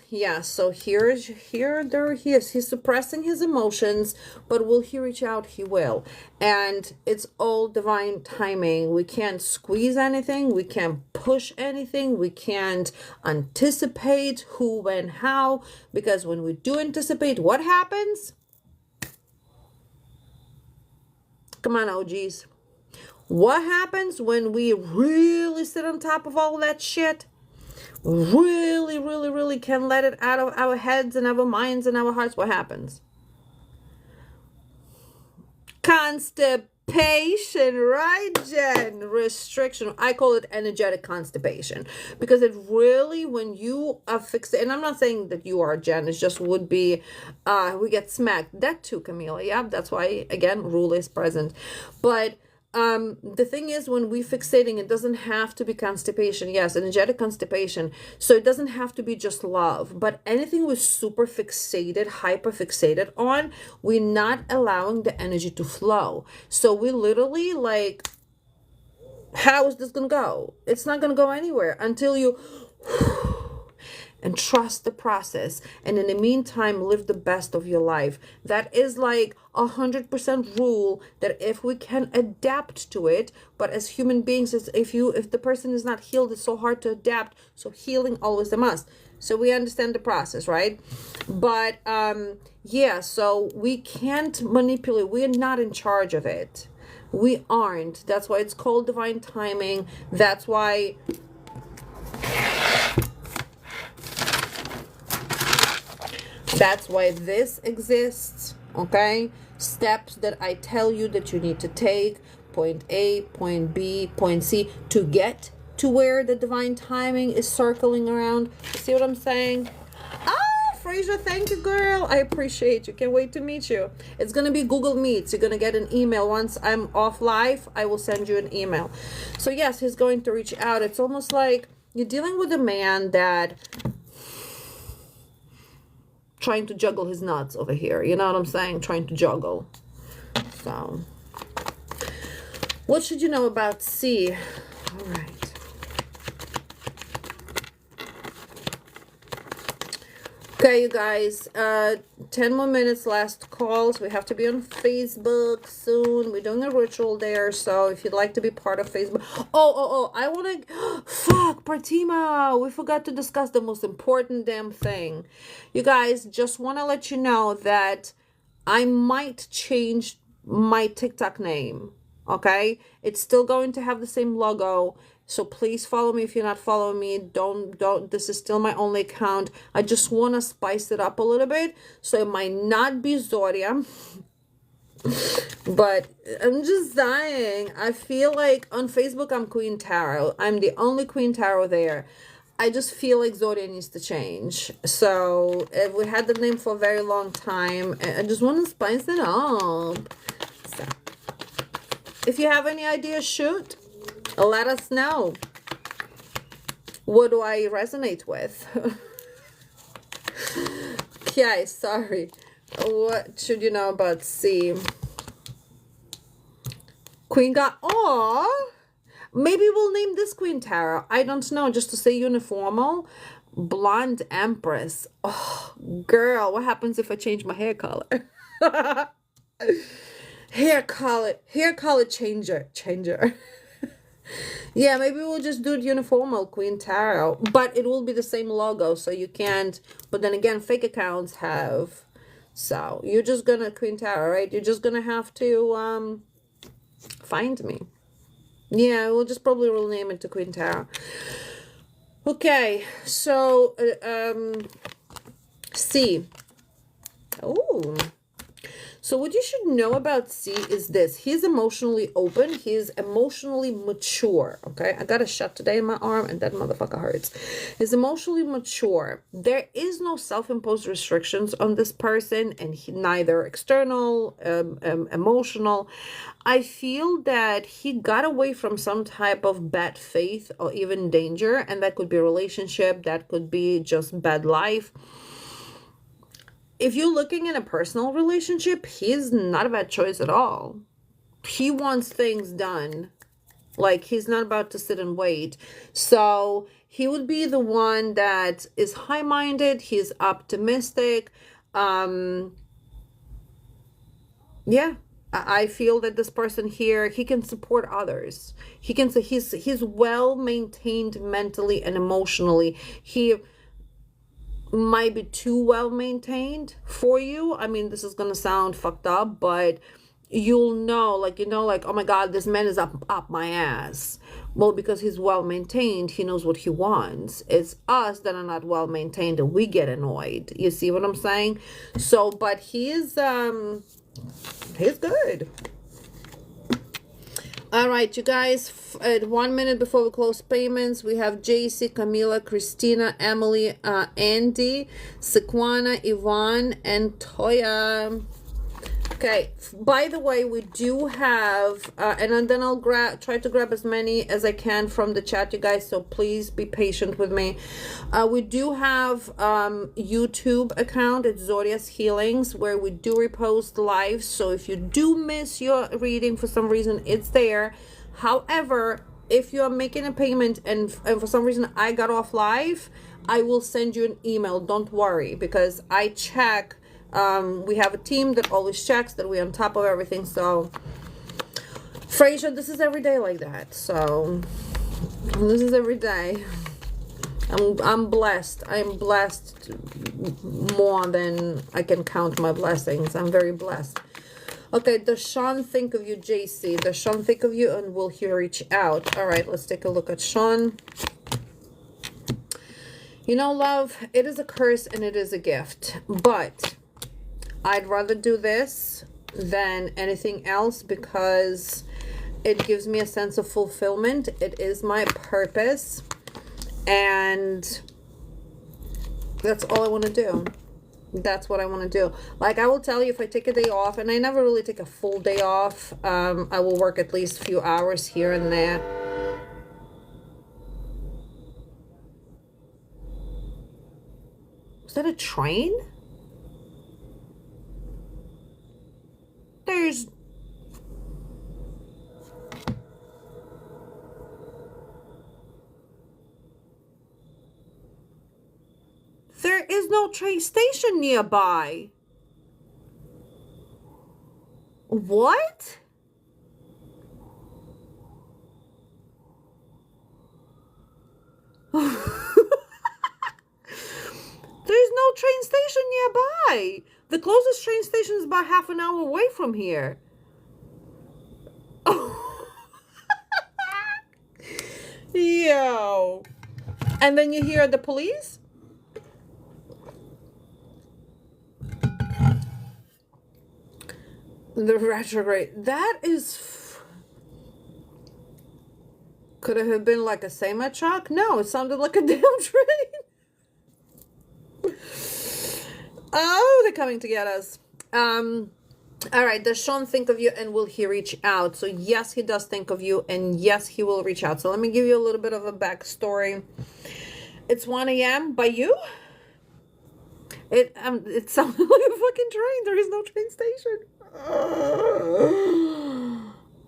Speaker 1: yeah, so there he is. He's suppressing his emotions, but will he reach out? He will. And it's all divine timing. We can't squeeze anything. We can't push anything. We can't anticipate who, when, how, because when we do anticipate, what happens? Come on, OGs. What happens when we really sit on top of all that shit? Really can let it out of our heads and our minds and our hearts? What happens? Constipation, right, Jen? Restriction. I call it energetic constipation, because it really, when you are fixated, and I'm not saying that you are, Jen, it just would be, we get smacked. That too, Camila. Yeah, that's why, again, rule is present. But the thing is, when we fixating, it doesn't have to be constipation. Yes, energetic constipation. So it doesn't have to be just love, but anything we're super fixated, hyper fixated on, we're not allowing the energy to flow. So we literally like, how is this going to go? It's not going to go anywhere until you and trust the process, and in the meantime live the best of your life. That is like 100% rule, that if we can adapt to it, but as human beings, if the person is not healed, it's so hard to adapt. So healing always a must. So we understand the process, right? But yeah, so we can't manipulate. We're not in charge of it. We aren't. That's why it's called divine timing. That's why this exists, okay? Steps that I tell you that you need to take, point A, point B, point C, to get to where the divine timing is circling around. See what I'm saying? Ah, Fraser, thank you, girl. I appreciate you. Can't wait to meet you. It's going to be Google Meets. You're going to get an email. Once I'm off live, I will send you an email. So yes, he's going to reach out. It's almost like you're dealing with a man that trying to juggle his nuts over here. You know what I'm saying? Trying to juggle. So, what should you know about C? All right. Okay, you guys, 10 more minutes, last calls. We have to be on Facebook soon. We're doing a ritual there, so if you'd like to be part of Facebook. I want to, fuck, Pratima, we forgot to discuss the most important damn thing. You guys, just want to let you know that I might change my TikTok name, okay? It's still going to have the same logo. So please follow me if you're not following me. Don't, this is still my only account. I just want to spice it up a little bit. So it might not be ZORYA. But I'm just dying. I feel like on Facebook, I'm Queen Tarot. I'm the only Queen Tarot there. I just feel like ZORYA needs to change. So we had the name for a very long time. I just want to spice it up. So, if you have any ideas, shoot. Let us know. What do I resonate with? Okay, sorry. What should you know about C? Queen got, oh, maybe we'll name this Queen Tarot. I don't know, just to say uniformal. Blonde Empress. Oh, girl, what happens if I change my hair color? Hair color changer. Yeah, maybe we'll just do it uniformal, Queen Tarot. But it will be the same logo, so you can't. But then again, fake accounts have. So you're just gonna, Queen Tarot, right? You're just gonna have to find me. Yeah, we'll just probably rename it to Queen Tarot. Okay, so C. Oh. So what you should know about C is this. He's emotionally open. He's emotionally mature. Okay. I got a shot today in my arm and that motherfucker hurts. He's emotionally mature. There is no self-imposed restrictions on this person, and neither external, emotional. I feel that he got away from some type of bad faith or even danger. And that could be a relationship. That could be just bad life. If you're looking in a personal relationship, he's not a bad choice at all. He wants things done. Like, he's not about to sit and wait. So he would be the one that is high-minded. He's optimistic. Yeah, I feel that this person here, he can support others. He can say he's well-maintained mentally and emotionally. He might be too well maintained for you. I mean, this is gonna sound fucked up, but you'll know, like, oh my god, this man is up my ass. Well, because he's well maintained, he knows what he wants. It's us that are not well maintained and we get annoyed. You see what I'm saying? So, but he's good. All right, you guys, at 1 minute before we close payments, we have JC, Camila, Christina, Emily, Andy, Sequana, Yvonne, and Toya. Okay, by the way, we do have, and then I'll try to grab as many as I can from the chat, you guys, so please be patient with me. We do have YouTube account, it's ZORYA's Healings, where we do repost live, so if you do miss your reading for some reason, it's there. However, if you are making a payment and for some reason I got off live, I will send you an email, don't worry, because I check. We have a team that always checks that we're on top of everything. So, Fraser, this is every day like that. So, this is every day. I'm blessed. I'm blessed more than I can count my blessings. I'm very blessed. Okay, does Sean think of you, JC? Does Sean think of you? And will he reach out? All right, let's take a look at Sean. You know, love, it is a curse and it is a gift. But I'd rather do this than anything else because it gives me a sense of fulfillment. It is my purpose. And that's all I want to do. That's what I want to do. Like, I will tell you, if I take a day off, and I never really take a full day off, I will work at least a few hours here and there. Is that a train? There's... There is no train station nearby. What? There's no train station nearby. The closest train station is about half an hour away from here. Yo. And then you hear the police? The retrograde. That is... Could it have been like a semi truck? No, it sounded like a damn train. Oh, they're coming to get us. All right, does Sean think of you and will he reach out? So yes, he does think of you, and yes, he will reach out. So let me give you a little bit of a backstory. It's 1 a.m. by you? It sounds like a fucking train. There is no train station.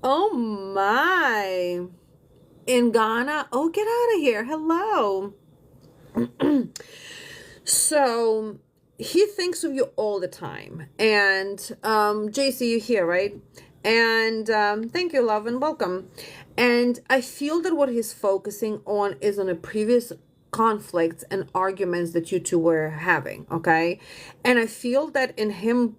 Speaker 1: Oh my. In Ghana? Oh, get out of here. Hello. So he thinks of you all the time. And JC, you're here, right? And thank you, love, and welcome. And I feel that what he's focusing on is on a previous conflicts and arguments that you two were having, okay? And I feel that in him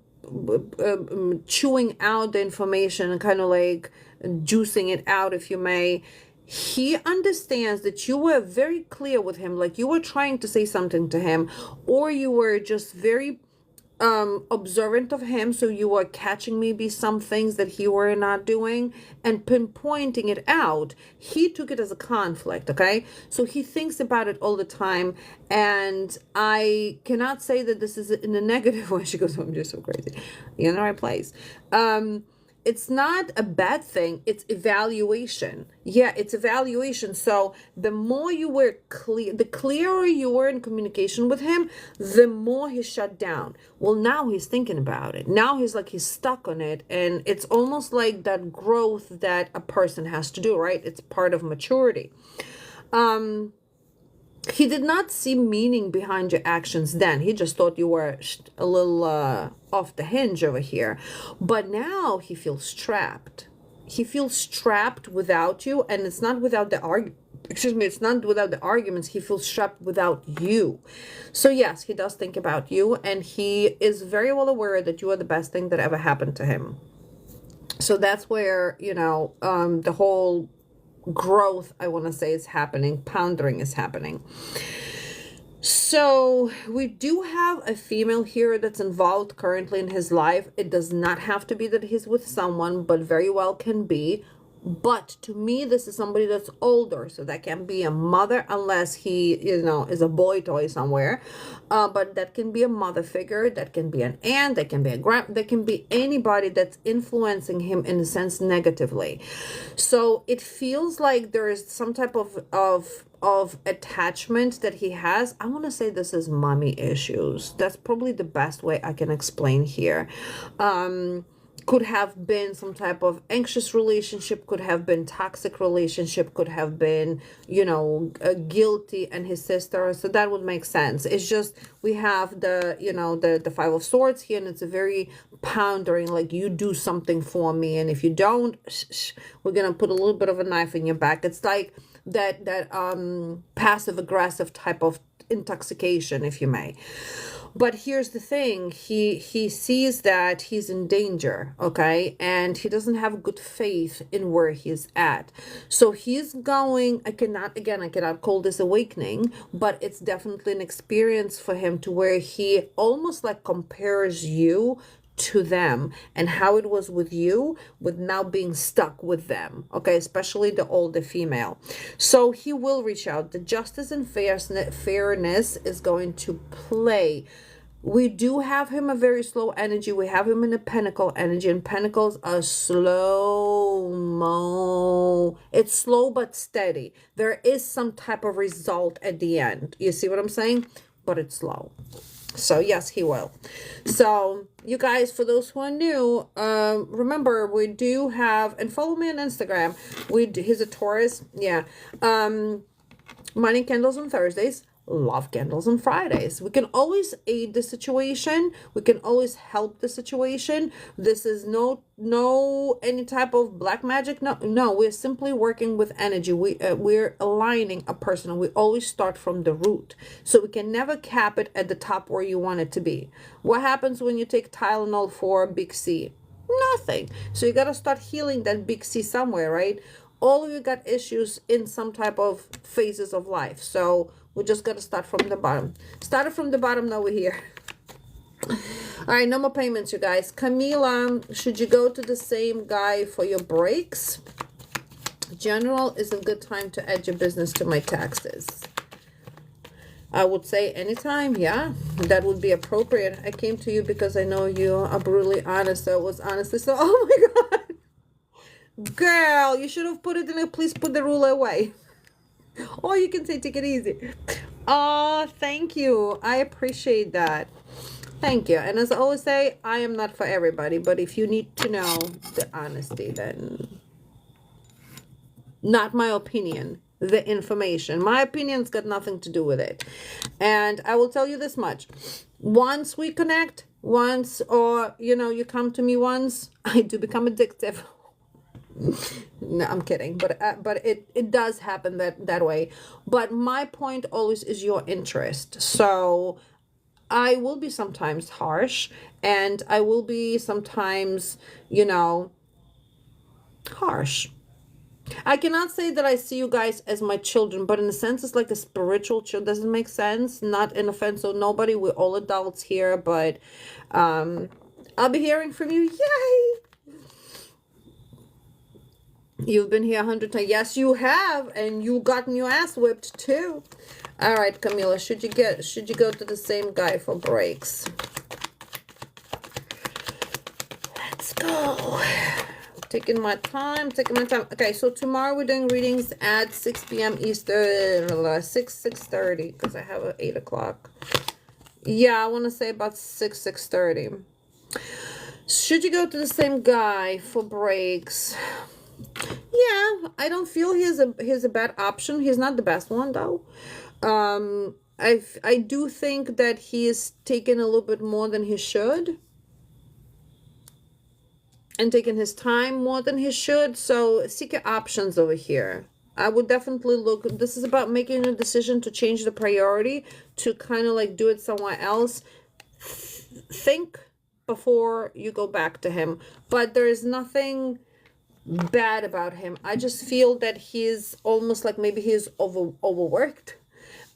Speaker 1: chewing out the information and kind of like juicing it out, if you may, he understands that you were very clear with him, like you were trying to say something to him, or you were just very observant of him, so you were catching maybe some things that he were not doing and pinpointing it out. He took it as a conflict, okay? So he thinks about it all the time, and I cannot say that this is in a negative way. She goes, I'm just so crazy. You're in the right place. It's not a bad thing. It's evaluation. Yeah, it's evaluation. So the more you were clear, the clearer you were in communication with him, the more he shut down. Well, now he's thinking about it. Now he's stuck on it. And it's almost like that growth that a person has to do, right? It's part of maturity. He did not see meaning behind your actions then. He just thought you were a little off the hinge over here. But now he feels trapped. He feels trapped without you, and it's not without the it's not without the arguments. He feels trapped without you. So yes, he does think about you, and he is very well aware that you are the best thing that ever happened to him. So that's where, you know, the whole growth, I want to say, is happening. Pondering is happening. So we do have a female here that's involved currently in his life. It does not have to be that he's with someone, but very well can be. But to me, this is somebody that's older, so that can be a mother, unless he, you know, is a boy toy somewhere. But that can be a mother figure, that can be an aunt, that can be a that can be anybody that's influencing him in a sense negatively. So it feels like there is some type of attachment that he has. I want to say this is mommy issues. That's probably the best way I can explain here. Could have been some type of anxious relationship, could have been toxic relationship, could have been, you know, guilty and his sister. So that would make sense. It's just we have the, you know, the Five of Swords here, and it's a very pondering, like, you do something for me, and if you don't, we're gonna put a little bit of a knife in your back. It's like that passive aggressive type of intoxication, if you may. But here's the thing, he sees that he's in danger, okay? And he doesn't have good faith in where he's at. So he's going, I cannot call this awakening, but it's definitely an experience for him to where he almost like compares you to them and how it was with you, with now being stuck with them, okay? Especially the older female. So he will reach out. The justice and fairness is going to play We do have him a very slow energy. We have him in a pentacle energy, and pentacles are slow mo. It's slow but steady. There is some type of result at the end. You see what I'm saying? But it's slow. So yes, he will. So you guys, for those who are new, remember we do have, and follow me on Instagram. He's a Taurus. Yeah. Money candles on Thursdays, love candles on Fridays. We can always aid the situation. We can always help the situation. This is no any type of black magic. No, we're simply working with energy. We're aligning a person. We always start from the root. So we can never cap it at the top where you want it to be. What happens when you take Tylenol for big C? Nothing. So you got to start healing that big C somewhere, right? All of you got issues in some type of phases of life. So we just got to start from the bottom. Started from the bottom, now we're here. All right, no more payments, you guys. Camila, should you go to the same guy for your breaks? General is a good time to add your business to my taxes. I would say anytime, yeah, that would be appropriate. I came to you because I know you are brutally honest. So it was honestly so, oh my God. Girl, you should have put it in a, please put the ruler away. Or you can say, take it easy. Oh, thank you. I appreciate that. Thank you. And as I always say, I am not for everybody. But if you need to know the honesty, then not my opinion, the information. My opinion's got nothing to do with it. And I will tell you this much. Once we connect, once, or, you know, you come to me once, I do become addictive. No, I'm kidding, but it does happen that way. But my point always is your interest. So I will be sometimes harsh, and I will be sometimes, you know, harsh. I cannot say that I see you guys as my children, but in a sense it's like a spiritual child. Doesn't make sense. Not in offense of nobody. We're all adults here, but I'll be hearing from you. Yay! You've been here 100 times. Yes, you have, and you gotten your ass whipped too. All right, Camila, should you go to the same guy for breaks? Let's go. Taking my time. Okay, so tomorrow we're doing readings at 6 p.m. Eastern, 6:30, because I have an 8 o'clock. Yeah, I want to say about 6:30. Should you go to the same guy for breaks? Yeah, I don't feel he's a bad option. He's not the best one though. I do think that he is taking a little bit more than he should, and taking his time more than he should. So seek your options over here. I would definitely look. This is about making a decision to change the priority, to kind of like do it somewhere else. Think before you go back to him. But there is nothing bad about him. I just feel that he's almost like maybe he's overworked,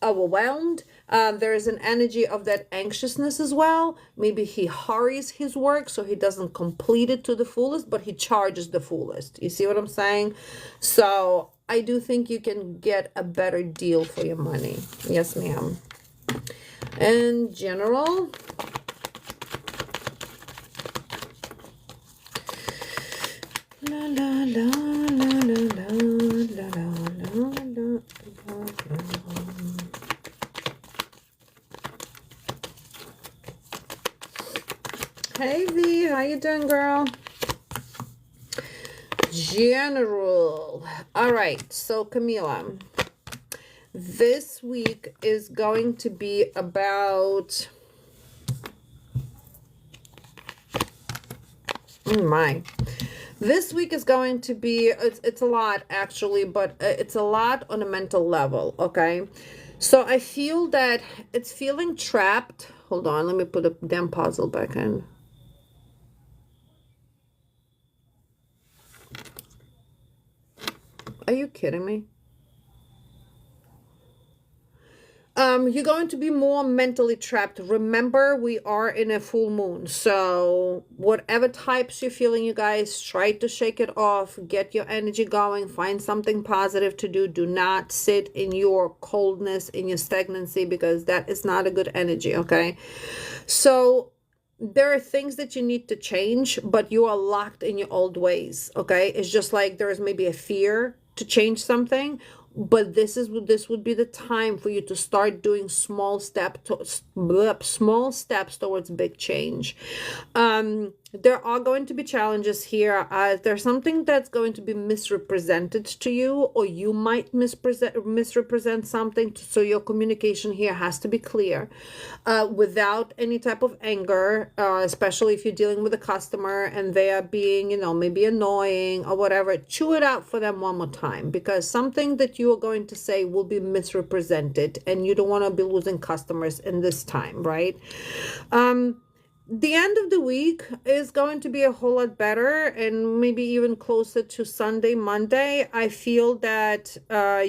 Speaker 1: overwhelmed. There is an energy of that anxiousness as well. Maybe he hurries his work so he doesn't complete it to the fullest, but he charges the fullest. You see what I'm saying? So I do think you can get a better deal for your money. Yes, ma'am. In general, la la la la la la la la la la. Hey V, how you doing, girl? General. All right, so Camila, this week is going to be about, this week is going to be, it's a lot actually, but it's a lot on a mental level, okay? So I feel that it's feeling trapped. Hold on, let me put a damn puzzle back in. Are you kidding me? You're going to be more mentally trapped. Remember, we are in a full moon. So whatever types you're feeling, you guys, try to shake it off. Get your energy going. Find something positive to do. Do not sit in your coldness, in your stagnancy, because that is not a good energy, okay? So there are things that you need to change, but you are locked in your old ways, okay? It's just like there is maybe a fear to change something, but this would be the time for you to start doing small small steps towards big change. There are going to be challenges here. There's something that's going to be misrepresented to you, or you might misrepresent something, so your communication here has to be clear, without any type of anger, especially if you're dealing with a customer and they are being, maybe annoying or whatever. Chew it out for them one more time, because something that you are going to say will be misrepresented, and you don't want to be losing customers in this time, right? The end of the week is going to be a whole lot better, and maybe even closer to Sunday, Monday. I feel that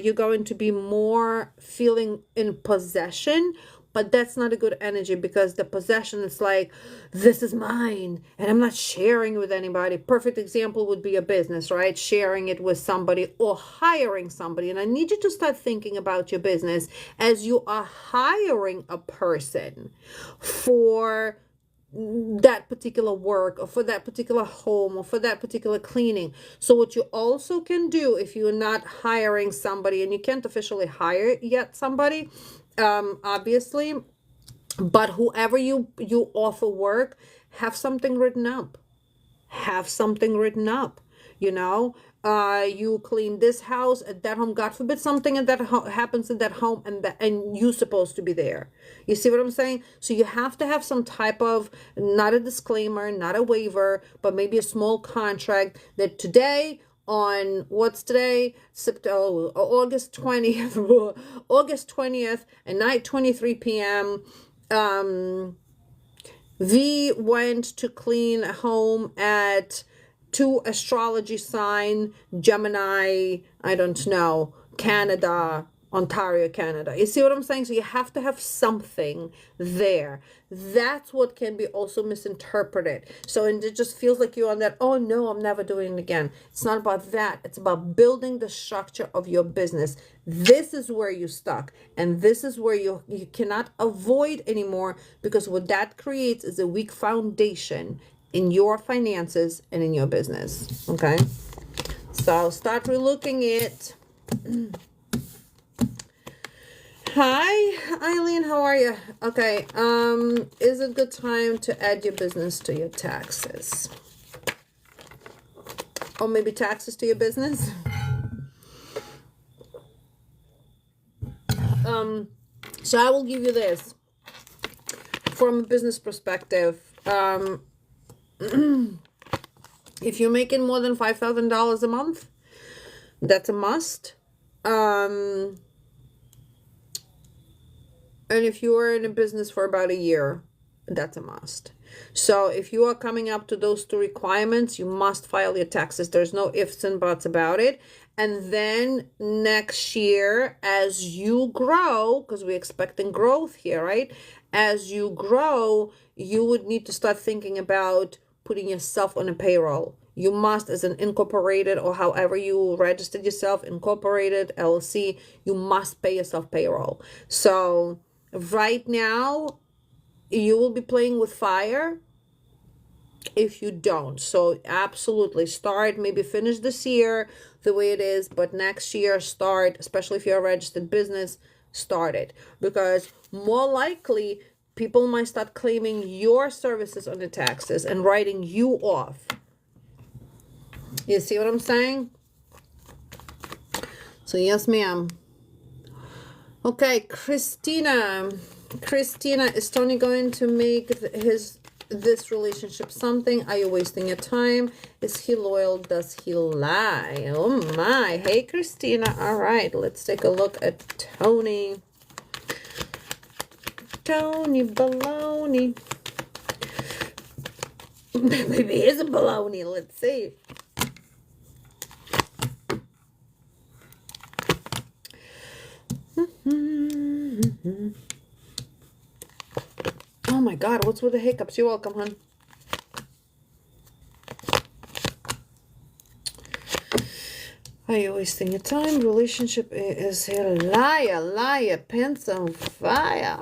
Speaker 1: you're going to be more feeling in possession, but that's not a good energy, because the possession is like, this is mine and I'm not sharing with anybody. Perfect example would be a business, right? Sharing it with somebody or hiring somebody. And I need you to start thinking about your business as you are hiring a person for that particular work, or for that particular home, or for that particular cleaning. So what you also can do, if you're not hiring somebody, and you can't officially hire yet somebody, obviously, but whoever you offer work, have something written up. Have something written up. You clean this house at that home, God forbid something at that happens in that home, and you're supposed to be there. You see what I'm saying? So you have to have some type of, not a disclaimer, not a waiver, but maybe a small contract that today, on what's today, August 20th, August 20th at night, 23 p.m. V went to clean a home at 2 astrology sign, Gemini, I don't know, Canada, Ontario, Canada. You see what I'm saying? So you have to have something there. That's what can be also misinterpreted. So, and it just feels like you're on that, oh no, I'm never doing it again. It's not about that. It's about building the structure of your business. This is where you're stuck. And this is where you cannot avoid anymore, because what that creates is a weak foundation in your finances and in your business. Okay? So start relooking it. Hi, Eileen, how are you? Okay, is it a good time to add your business to your taxes? Or maybe taxes to your business? So I will give you this. From a business perspective, if you're making more than $5,000 a month, that's a must. And if you are in a business for about a year, that's a must. So if you are coming up to those 2 requirements, you must file your taxes. There's no ifs and buts about it. And then next year, as you grow, because we're expecting growth here, right? As you grow, you would need to start thinking about putting yourself on a payroll. You must, as an incorporated, or however you registered yourself, incorporated, LLC, you must pay yourself payroll. So right now, you will be playing with fire if you don't. So absolutely start, maybe finish this year the way it is, but next year start, especially if you're a registered business, start it. Because more likely, people might start claiming your services on the taxes and writing you off. You see what I'm saying? So yes, ma'am. Okay, Christina, is Tony going to make this relationship something? Are you wasting your time? Is he loyal? Does he lie? Oh my. Hey, Christina. All right, let's take a look at Tony. Tony baloney. Maybe he is a baloney. Let's see. Oh my God, what's with the hiccups? You're welcome, hon. I always think a time relationship is a liar, pants on fire.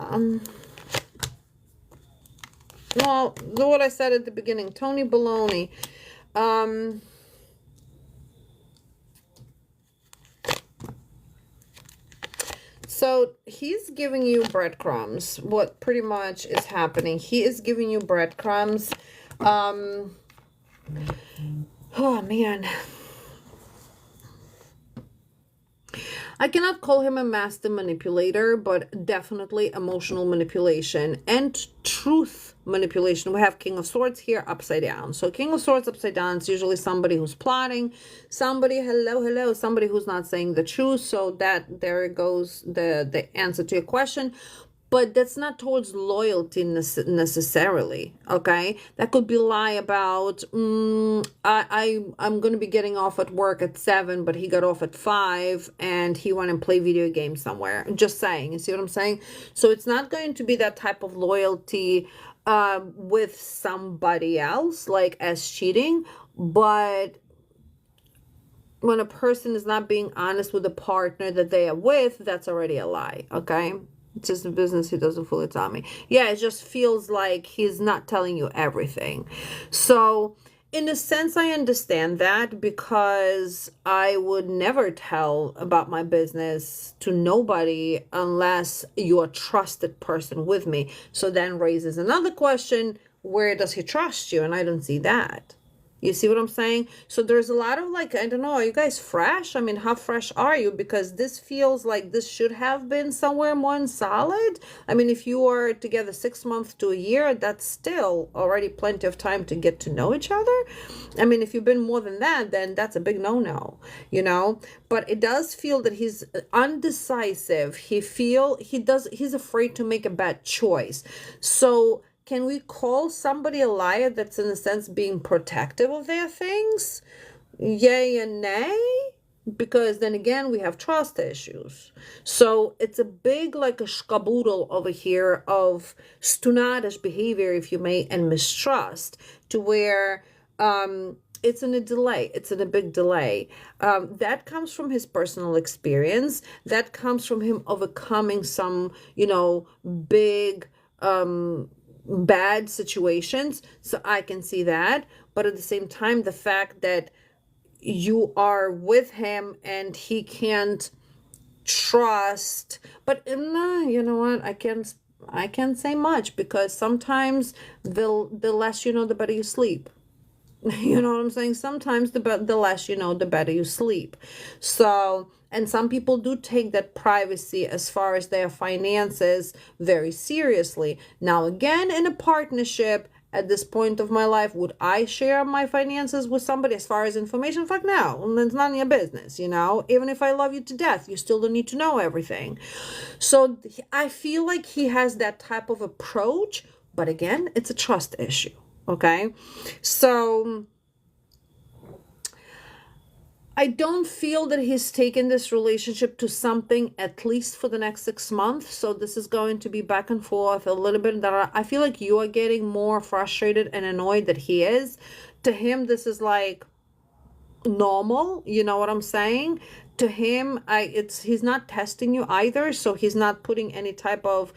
Speaker 1: Well, what I said at the beginning, Tony Baloney. So he's giving you breadcrumbs. What pretty much is happening? He is giving you breadcrumbs. Oh man. I cannot call him a master manipulator, but definitely emotional manipulation and truth manipulation. We have King of Swords here upside down. So King of Swords upside down is usually somebody who's plotting, somebody, hello, somebody who's not saying the truth. So that there goes the answer to your question. But that's not towards loyalty necessarily, okay? That could be lie about, I'm going to be getting off at work at 7, but he got off at 5, and he went and play video games somewhere. Just saying, you see what I'm saying? So it's not going to be that type of loyalty with somebody else, like as cheating, but when a person is not being honest with the partner that they are with, that's already a lie, okay? It's just a business he doesn't fully tell me. Yeah, it just feels like he's not telling you everything. So in a sense, I understand that, because I would never tell about my business to nobody unless you're a trusted person with me. So then raises another question, where does he trust you? And I don't see that. You see what I'm saying? So there's a lot of like, I don't know, are you guys fresh? I mean, how fresh are you? Because this feels like this should have been somewhere more solid. I mean, if you are together 6 months to a year, that's still already plenty of time to get to know each other. I mean, if you've been more than that, then that's a big no-no, you know? But it does feel that he's undecisive. He's afraid to make a bad choice. So can we call somebody a liar that's in a sense being protective of their things? Yay and nay? Because then again, we have trust issues. So it's a big, like a shkaboodle over here of stunadish behavior, if you may, and mistrust, to where it's in a delay. It's in a big delay. That comes from his personal experience. That comes from him overcoming some, big bad situations. So I can see that. But at the same time, the fact that you are with him and he can't trust, but you know what, I can't say much, because sometimes the less you know, the better you sleep. You know what I'm saying? Sometimes the less you know, the better you sleep. So, and some people do take that privacy as far as their finances very seriously. Now, again, in a partnership, at this point of my life, would I share my finances with somebody as far as information? Fuck no. It's none of your business, Even if I love you to death, you still don't need to know everything. So I feel like he has that type of approach, but again, it's a trust issue. Okay, so I don't feel that he's taken this relationship to something, at least for the next 6 months. So this is going to be back and forth a little bit. That I feel like you are getting more frustrated and annoyed that he is. To him, this is like normal. You know what I'm saying? To him, he's not testing you either, so he's not putting any type of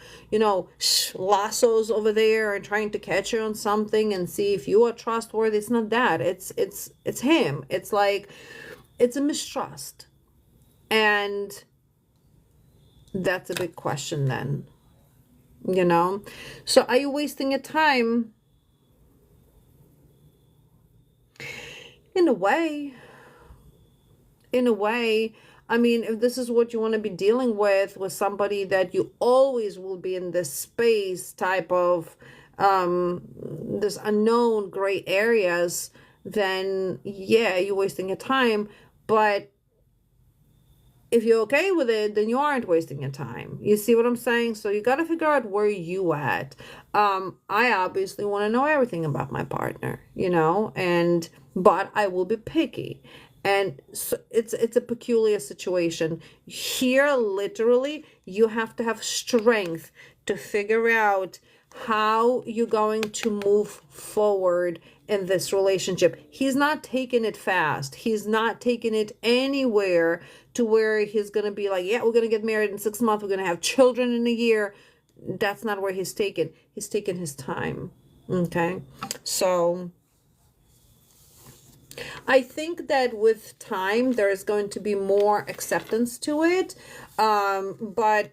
Speaker 1: lassos over there and trying to catch you on something and see if you are trustworthy. It's not that. It's him. It's like, it's a mistrust, and that's a big question then. So are you wasting your time? In a way. I mean, if this is what you want to be dealing with somebody that you always will be in this space type of this unknown gray areas, then yeah, you're wasting your time. But if you're okay with it, then you aren't wasting your time. You see what I'm saying? So you got to figure out where you at. I obviously want to know everything about my partner, but I will be picky. And so it's a peculiar situation. Here, literally, you have to have strength to figure out how you're going to move forward in this relationship. He's not taking it fast. He's not taking it anywhere to where he's going to be like, yeah, we're going to get married in 6 months. We're going to have children in a year. That's not where he's taken. He's taking his time. Okay. So I think that with time, there is going to be more acceptance to it. But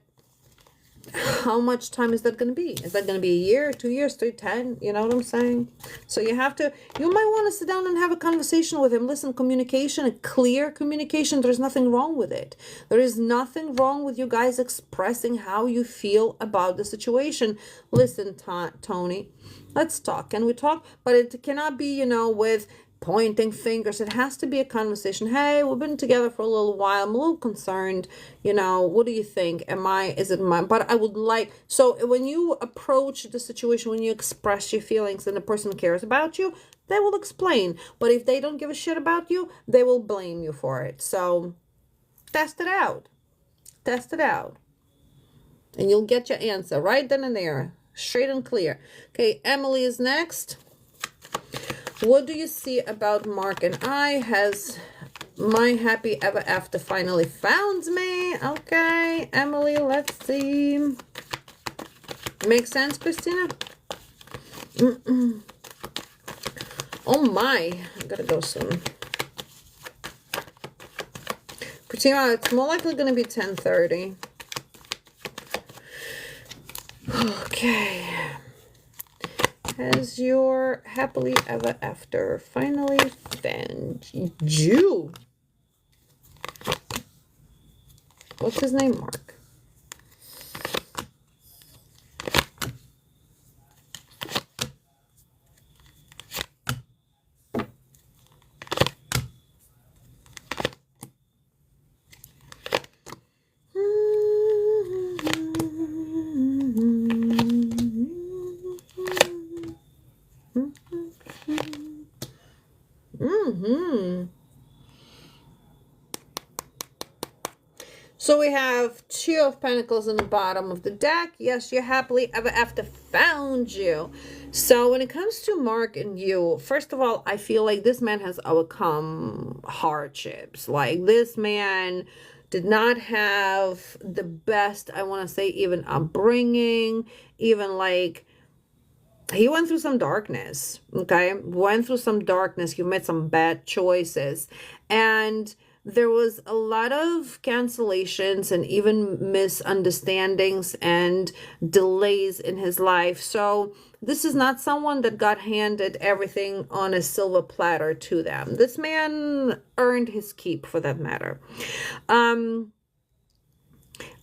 Speaker 1: how much time is that going to be? Is that going to be a year, 2 years, 3, 10? You know what I'm saying? So you might want to sit down and have a conversation with him. Listen, communication, a clear communication, there's nothing wrong with it. There is nothing wrong with you guys expressing how you feel about the situation. Listen, Tony, let's talk. Can we talk? But it cannot be, with pointing fingers. It has to be a conversation. Hey, we've been together for a little while. I'm a little concerned. What do you think? But I would like, so when you approach the situation, when you express your feelings and the person cares about you, they will explain. But if they don't give a shit about you, they will blame you for it. So test it out. Test it out. And you'll get your answer right then and there. Straight and clear. Okay, Emily is next. What do you see about Mark and I? Has my happy ever after finally found me? Okay, Emily, let's see. Make sense, Christina? Oh my, I gotta go soon. Christina, it's more likely gonna be 10:30. Okay. Has your happily ever after finally found you? What's his name, Mark? So we have 2 of Pentacles in the bottom of the deck. Yes, your happily ever after found you. So when it comes to Mark and you, first of all, I feel like this man has overcome hardships. Like this man did not have the best, I want to say, even upbringing, even like he went through some darkness. Okay, went through some darkness. He made some bad choices, and there was a lot of cancellations and even misunderstandings and delays in his life. So this is not someone that got handed everything on a silver platter to them. This man earned his keep, for that matter.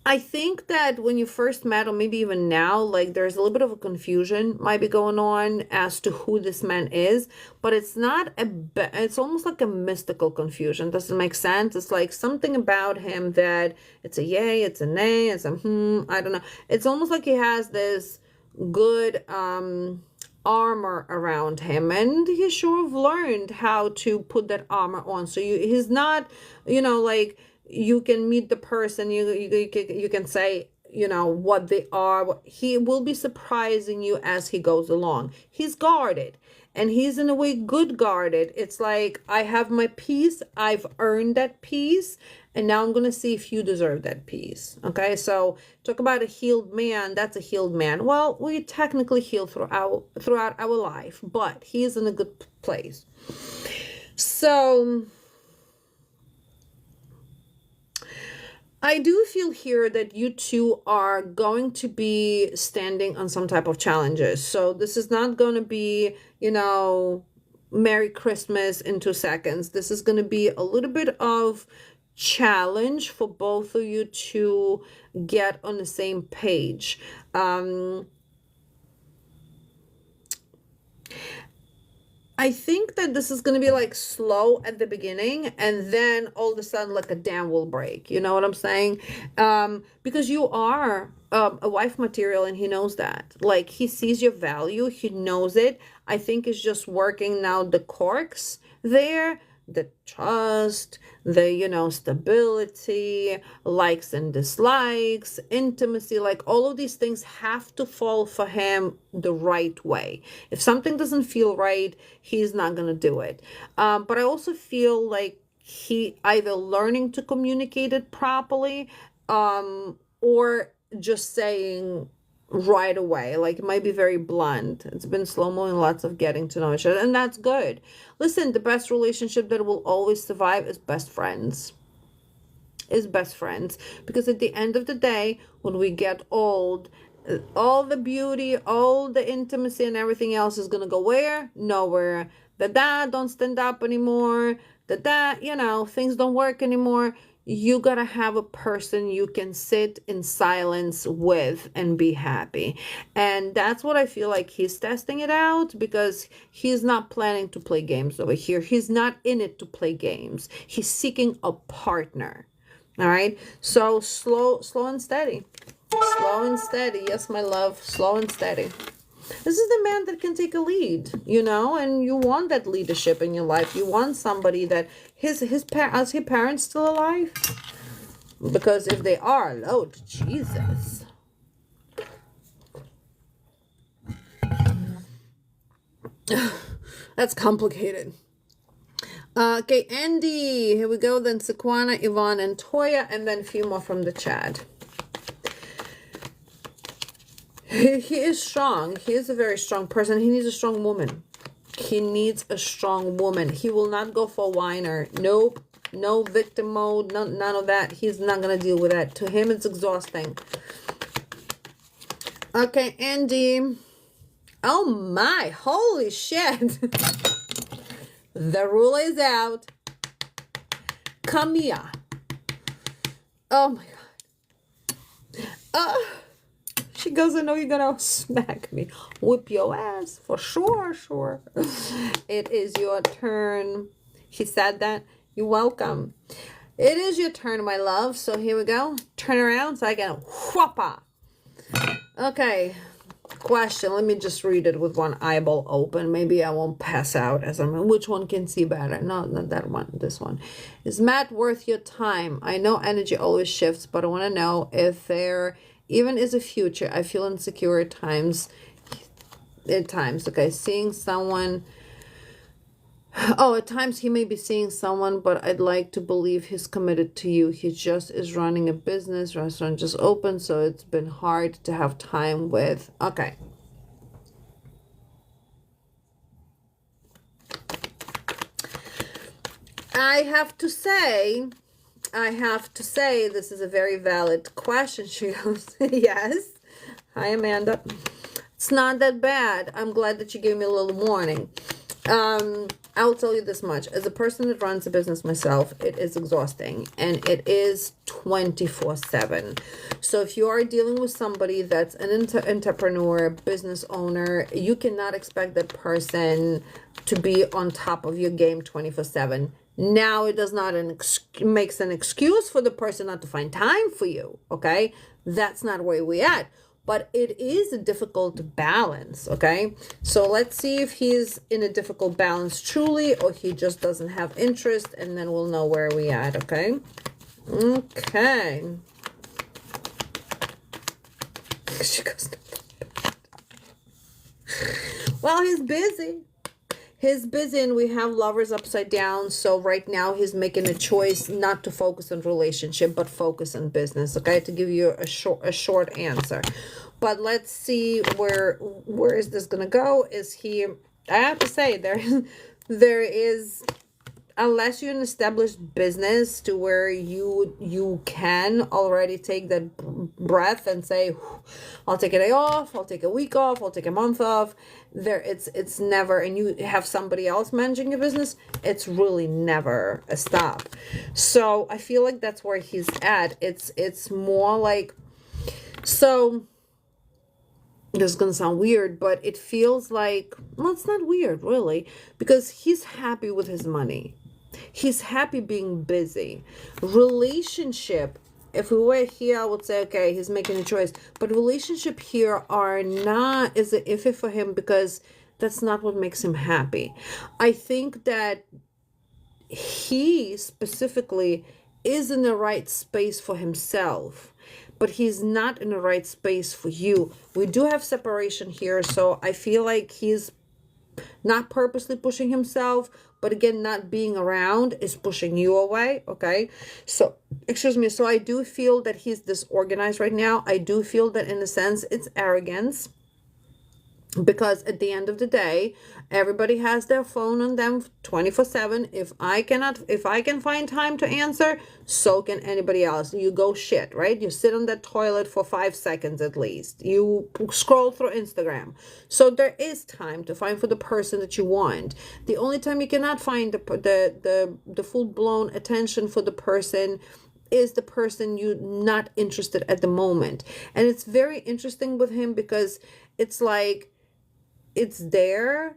Speaker 1: I think that when you first met, or maybe even now, like there's a little bit of a confusion might be going on as to who this man is, but it's not it's almost like a mystical confusion. Does it make sense? It's like something about him that it's a yay, it's a nay, it's a I don't know. It's almost like he has this good armor around him, and he sure have learned how to put that armor on. So he's not, like, you can meet the person, you can say, what they are. He will be surprising you as he goes along. He's guarded, and he's in a way good guarded. It's like, I have my peace, I've earned that peace, and now I'm going to see if you deserve that peace. Okay, so talk about a healed man. That's a healed man. Well, we technically heal throughout our life, but he is in a good place. So I do feel here that you two are going to be standing on some type of challenges. So this is not going to be, Merry Christmas in 2 seconds. This is going to be a little bit of challenge for both of you to get on the same page. I think that this is going to be like slow at the beginning, and then all of a sudden like a dam will break. You know what I'm saying? Because you are a wife material, and he knows that. Like, he sees your value. He knows it. I think it's just working now the corks there the trust, the, you know, stability, likes and dislikes, intimacy, like all of these things have to fall for him the right way. If something doesn't feel right, he's not going to do it. But I also feel like he either learning to communicate it properly, or just saying right away, like it might be very blunt. It's been slow-mo and lots of getting to know each other, and that's good. Listen, the best relationship that will always survive is best friends. Is best friends, because at the end of the day, when we get old, all the beauty, all the intimacy and everything else is gonna go where? Nowhere. The dad don't stand up anymore, the dad, you know, things don't work anymore. You gotta have a person you can sit in silence with and be happy. And that's what I feel like he's testing it out, because he's not planning to play games over here. He's not in it to play games. He's seeking a partner. All right, so slow and steady. Slow and steady. Yes, my love, slow and steady. This is the man that can take a lead, you know, and you want that leadership in your life. You want somebody that are his parents still alive? Because if they are, Lord Jesus. That's complicated. Okay, Andy, here we go. Then Sequana, Yvonne, and Toya, and then a few more from the chat. He is strong. He is a very strong person. He needs a strong woman. He needs a strong woman. He will not go for a whiner. Nope. No victim mode. No, none of that. He's not going to deal with that. To him, it's exhausting. Okay, Andy. Oh my. Holy shit. The rule is out. Come here. Oh my God. She goes, I know you're gonna smack me. Whip your ass. For sure, sure. It is your turn. She said that. You're welcome. It is your turn, my love. So here we go. Turn around so I can whoppa. Okay. Question. Let me just read it with one eyeball open. Maybe I won't pass out as I'm. Which one can see better? No, not that one. This one. Is Matt worth your time? I know energy always shifts, but I want to know if there even is a future. I feel insecure at times. Okay, seeing someone. Oh, at times he may be seeing someone, but I'd like to believe he's committed to you. He just is running a business. Restaurant just opened, so it's been hard to have time with. Okay. I have to say, this is a very valid question. She goes, yes. Hi, Amanda. It's not that bad. I'm glad that you gave me a little warning. I'll tell you this much. As a person that runs a business myself, it is exhausting, and it is 24/7. So if you are dealing with somebody that's an entrepreneur, business owner, you cannot expect that person to be on top of your game 24/7. Now, it does not makes an excuse for the person not to find time for you, okay? That's not where we're at. But it is a difficult balance, okay? So let's see if he's in a difficult balance truly, or he just doesn't have interest, and then we'll know where we at, okay? Okay. She goes, well, he's busy. He's busy, and we have lovers upside down. So right now he's making a choice not to focus on relationship, but focus on business. Okay, to give you a short answer. But let's see where is this gonna go? Is he? I have to say there is. Unless you're an established business to where you can already take that breath and say, I'll take a day off, I'll take a week off, I'll take a month off. It's never, and you have somebody else managing your business, it's really never a stop. So I feel like that's where he's at. It's more like, so this is going to sound weird, but it feels like, well, it's not weird really, because he's happy with his money. He's happy being busy. Relationship, if we were here, I would say, okay, he's making a choice. But relationship here is an iffy for him, because that's not what makes him happy. I think that he specifically is in the right space for himself, but he's not in the right space for you. We do have separation here, so I feel like he's not purposely pushing himself, but again, not being around is pushing you away. Okay, so excuse me, so I do feel that he's disorganized right now. I do feel that in a sense it's arrogance, because at the end of the day, everybody has their phone on them 24/7. If I can find time to answer, so can anybody else. You go shit, right? You sit on that toilet for 5 seconds at least. You scroll through Instagram. So there is time to find for the person that you want. The only time you cannot find the full-blown attention for the person is the person you're not interested at the moment. And it's very interesting with him, because it's like, it's there,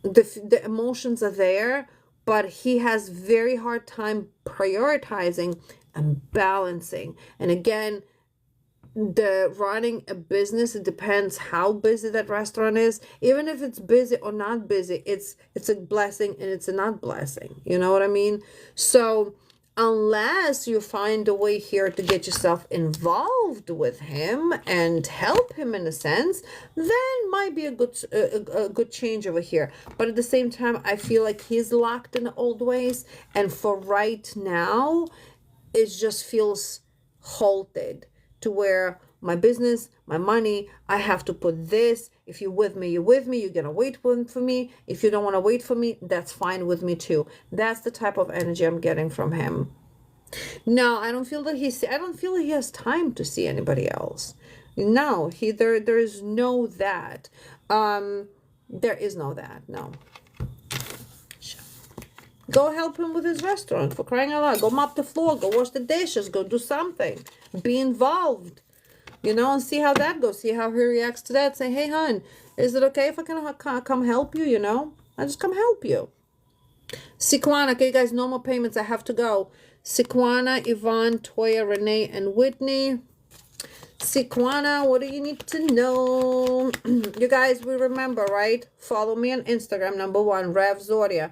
Speaker 1: the emotions are there, but he has very hard time prioritizing and balancing. And again, the running a business, it depends how busy that restaurant is. Even if it's busy or not busy, it's a blessing and it's a not blessing, you know what I mean? So unless you find a way here to get yourself involved with him and help him in a sense, then might be a good change over here. But at the same time, I feel like he's locked in the old ways, and for right now it just feels halted, to where my business, my money, I have to put this. If you're with me, you're with me. You're gonna wait for me. If you don't want to wait for me, that's fine with me too. That's the type of energy I'm getting from him. No, I don't feel that he has time to see anybody else. No, there is no that. There is no that. No. Go help him with his restaurant, for crying out loud. Go mop the floor. Go wash the dishes. Go do something. Be involved. You know, and see how that goes. See how he reacts to that. Say, hey, hon, is it okay if I can come help you? You know, I just come help you. Sequana, okay, guys, no more payments. I have to go. Sequana, Yvonne, Toya, Renee, and Whitney. Sequana, what do you need to know? You guys, we remember, right? Follow me on Instagram, #1, Rev ZORYA.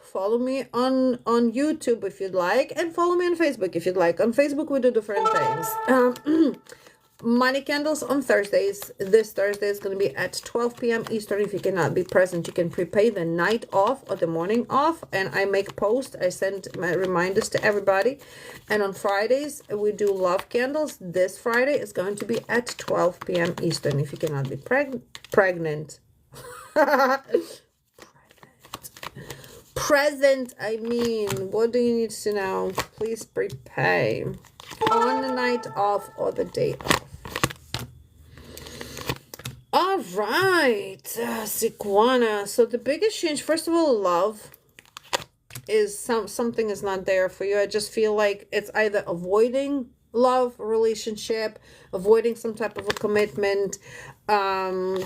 Speaker 1: Follow me on YouTube if you'd like, and follow me on Facebook if you'd like. On Facebook we do different things. Money candles on Thursdays. This Thursday is going to be at 12 p.m. Eastern. If you cannot be present, you can prepay the night off or the morning off, and I make posts. I send my reminders to everybody. And on Fridays we do love candles. This Friday is going to be at 12 p.m. Eastern. If you cannot be pregnant present, I mean, what do you need to know? Please prepay on the night off or the day off. All right, Sequana. So the biggest change, first of all, love is something is not there for you. I just feel like it's either avoiding love relationship, avoiding some type of a commitment,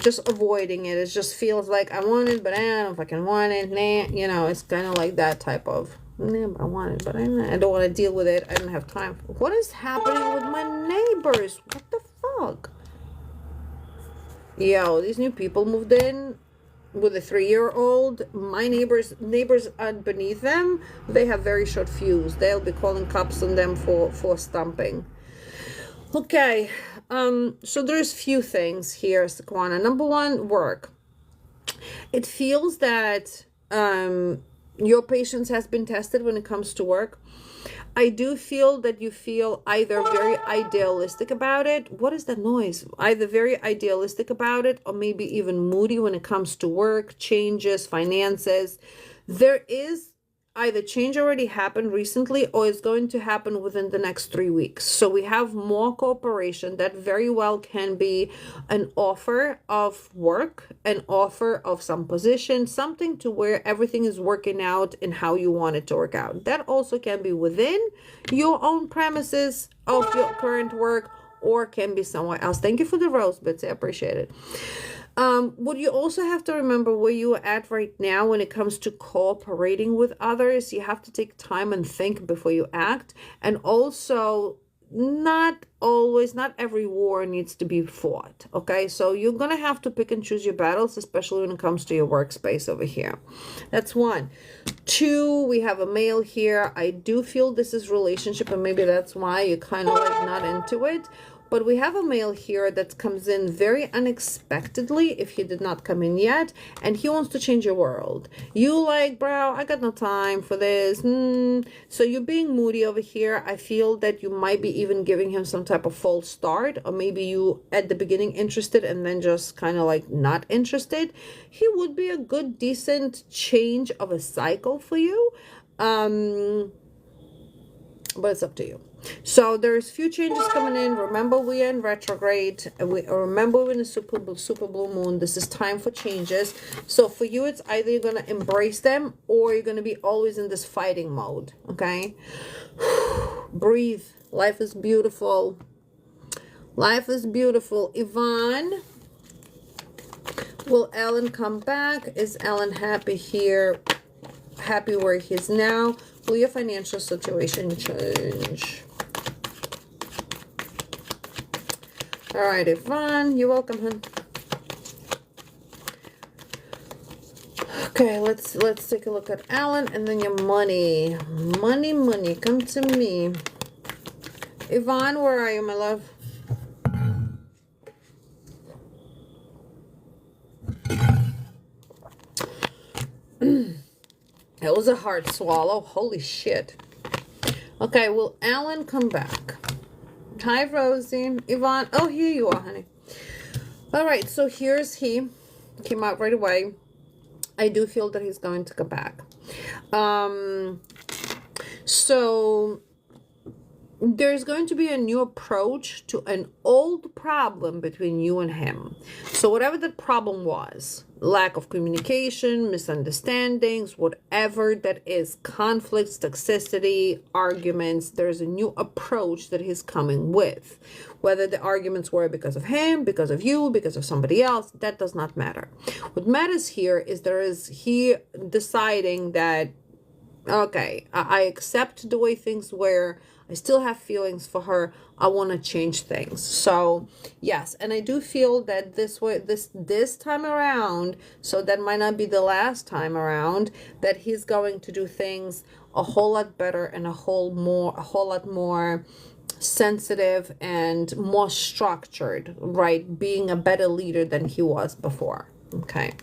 Speaker 1: just avoiding it. It just feels like I want it, but I don't know if I can want it. Nah, you know, it's kind of like that type of, nah, I want it, but I don't want to deal with it. I don't have time. What is happening with my neighbors? What the fuck? Yo, these new people moved in with a 3-year-old. My neighbors beneath them, they have very short fuse. They'll be calling cops on them for stomping. Okay, so there's few things here, Sequana. #1, work. It feels that your patience has been tested when it comes to work. I do feel that you feel either very idealistic about it. What is that noise? Either very idealistic about it, or maybe even moody when it comes to work, changes, finances. There is either change already happened recently, or it's going to happen within the next 3 weeks. So we have more cooperation. That very well can be an offer of work, an offer of some position, something to where everything is working out in how you want it to work out. That also can be within your own premises of your current work, or can be somewhere else. Thank you for the rose, Bitsy. I appreciate it. What you also have to remember where you are at right now when it comes to cooperating with others. You have to take time and think before you act. And also not always, not every war needs to be fought. Okay, so you're gonna have to pick and choose your battles, especially when it comes to your workspace over here. That's one. Two, we have a male here. I do feel this is relationship, and maybe that's why you're kind of like not into it. But we have a male here that comes in very unexpectedly, if he did not come in yet, and he wants to change your world. You like, bro, I got no time for this. So you're being moody over here. I feel that you might be even giving him some type of false start, or maybe you at the beginning interested and then just kind of like not interested. He would be a good, decent change of a cycle for you. But it's up to you. So there's few changes coming in. Remember, we are in retrograde. Remember, we're in a super blue moon. This is time for changes. So for you, it's either you're going to embrace them or you're going to be always in this fighting mode. Okay? Breathe. Life is beautiful. Life is beautiful. Yvonne, will Alan come back? Is Alan happy here? Happy where he is now? Will your financial situation change? All right, Yvonne, you're welcome, hon. Okay, let's take a look at Alan and then your money. Money, come to me. Yvonne, where are you, my love? That was a hard swallow. Holy shit. Okay, will Alan come back? Hi, Rosie. Yvonne. Oh, here you are, honey. All right, so here's he. Came out right away. I do feel that he's going to come back. So there's going to be a new approach to an old problem between you and him. So whatever that problem was, lack of communication, misunderstandings, whatever that is, conflicts, toxicity, arguments, there's a new approach that he's coming with. Whether the arguments were because of him, because of you, because of somebody else, that does not matter. What matters here is he deciding that, okay, I accept the way things were. I still have feelings for her. I want to change things. So yes, and I do feel that this time around, so that might not be the last time around, that he's going to do things a whole lot better and a whole lot more sensitive and more structured, right? Being a better leader than he was before. Okay.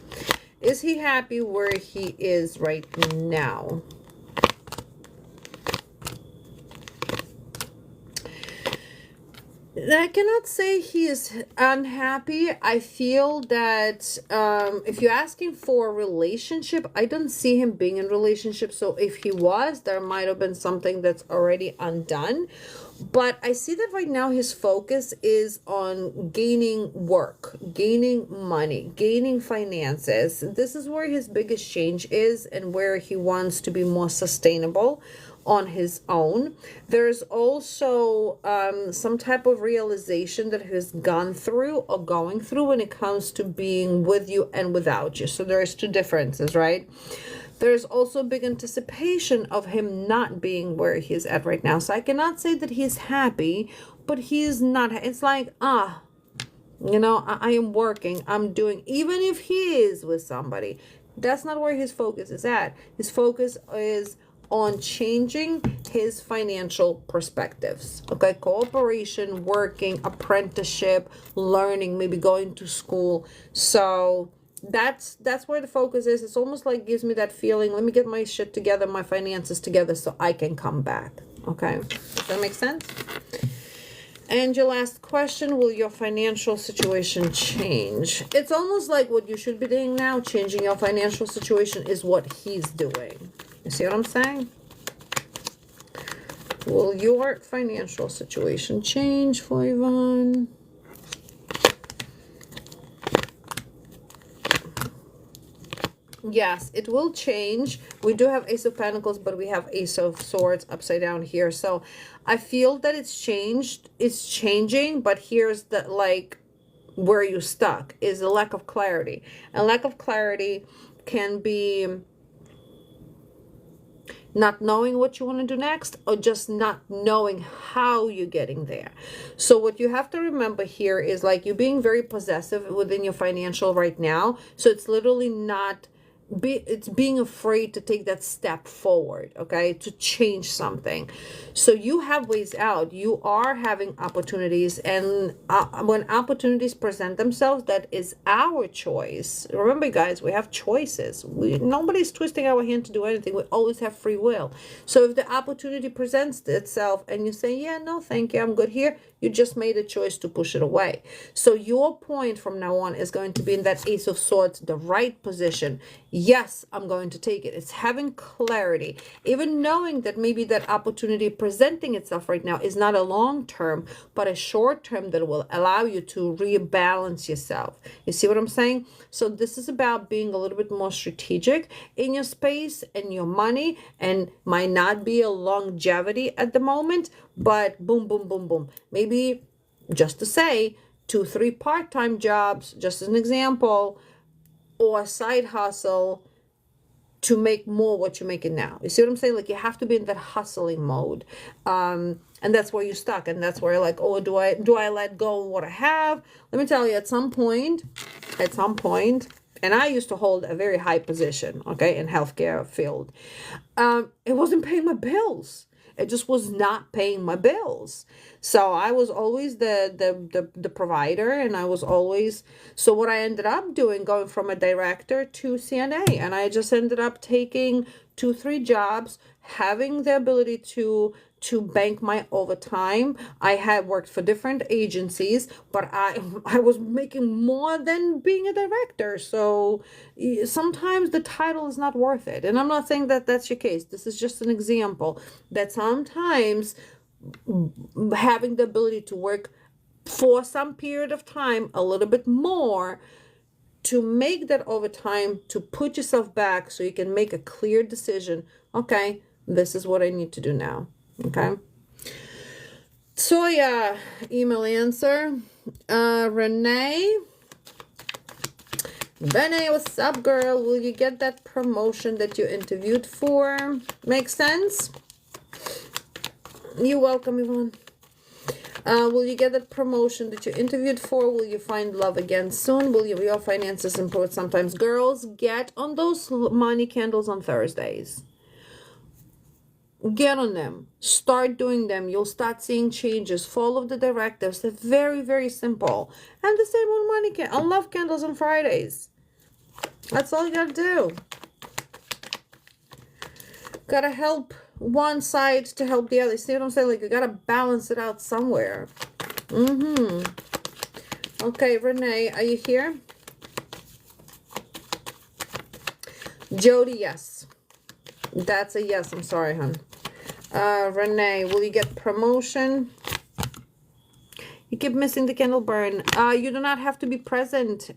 Speaker 1: Is he happy where he is right now? I cannot say he is unhappy. I feel that if you're asking for a relationship, I don't see him being in a relationship. So if he was, there might have been something that's already undone. But I see that right now his focus is on gaining work, gaining money, gaining finances. This is where his biggest change is and where he wants to be more sustainable on his own. There's also some type of realization that he's gone through or going through when it comes to being with you and without you. So there's two differences, right? There's also big anticipation of him not being where he's at right now. So I cannot say that he's happy, but he's not. It's like, you know, I am working, I'm doing, even if he is with somebody, that's not where his focus is at. His focus is on changing his financial perspectives. Okay, cooperation, working, apprenticeship, learning, maybe going to school. So that's where the focus is. It's almost like gives me that feeling, let me get my shit together, my finances together so I can come back. Okay, does that make sense? And your last question, will your financial situation change? It's almost like what you should be doing now, changing your financial situation, is what he's doing. You see what I'm saying? Will your financial situation change for Yvonne? Yes, it will change. We do have Ace of Pentacles, but we have Ace of Swords upside down here. So I feel that it's changed. It's changing, but here's the, like, where you stuck is a lack of clarity. And lack of clarity can be not knowing what you want to do next, or just not knowing how you're getting there. So what you have to remember here is like you're being very possessive within your financial right now. So it's literally not it's being afraid to take that step forward, okay, to change something. So you have ways out. You are having opportunities, and when opportunities present themselves, that is our choice. Remember, guys, we have choices. Nobody's twisting our hand to do anything. We always have free will. So if the opportunity presents itself and you say, yeah, no, thank you, I'm good here, you just made a choice to push it away. So your point from now on is going to be in that Ace of Swords, the right position. Yes, I'm going to take it. It's having clarity, even knowing that maybe that opportunity presenting itself right now is not a long term, but a short term that will allow you to rebalance yourself. You see what I'm saying? So this is about being a little bit more strategic in your space and your money, and might not be a longevity at the moment, but boom, boom, boom, boom. Maybe just to say 2-3 part-time jobs, just as an example, or a side hustle to make more what you're making now. You see what I'm saying? Like you have to be in that hustling mode. And that's where you're stuck. And that's where like, oh, do I let go of what I have? Let me tell you, at some point, and I used to hold a very high position, okay, in healthcare field. It wasn't paying my bills. It just was not paying my bills. So I was always the provider, and I was always, so what I ended up doing, going from a director to CNA, and I just ended up taking 2-3 jobs, having the ability to bank my overtime. I had worked for different agencies, but I was making more than being a director. So sometimes the title is not worth it. And I'm not saying that that's your case. This is just an example that sometimes having the ability to work for some period of time a little bit more to make that overtime, to put yourself back so you can make a clear decision. Okay, this is what I need to do now. Okay. So yeah, email answer. Renee, what's up, girl? Will you get that promotion that you interviewed for? Makes sense? You're welcome, Yvonne. Will you get that promotion that you interviewed for? Will you find love again soon? Will your finances improve sometimes? Girls, get on those money candles on Thursdays. Get on them. Start doing them. You'll start seeing changes. Follow the directives. They're very, very simple. And the same on on love candles on Fridays. That's all you gotta do. Gotta help one side to help the other. See what I'm saying? Like you gotta balance it out somewhere. Okay, Renee, are you here? Jody, yes. That's a yes. I'm sorry, hon. Renee, will you get promotion? You keep missing the candle burn. You do not have to be present.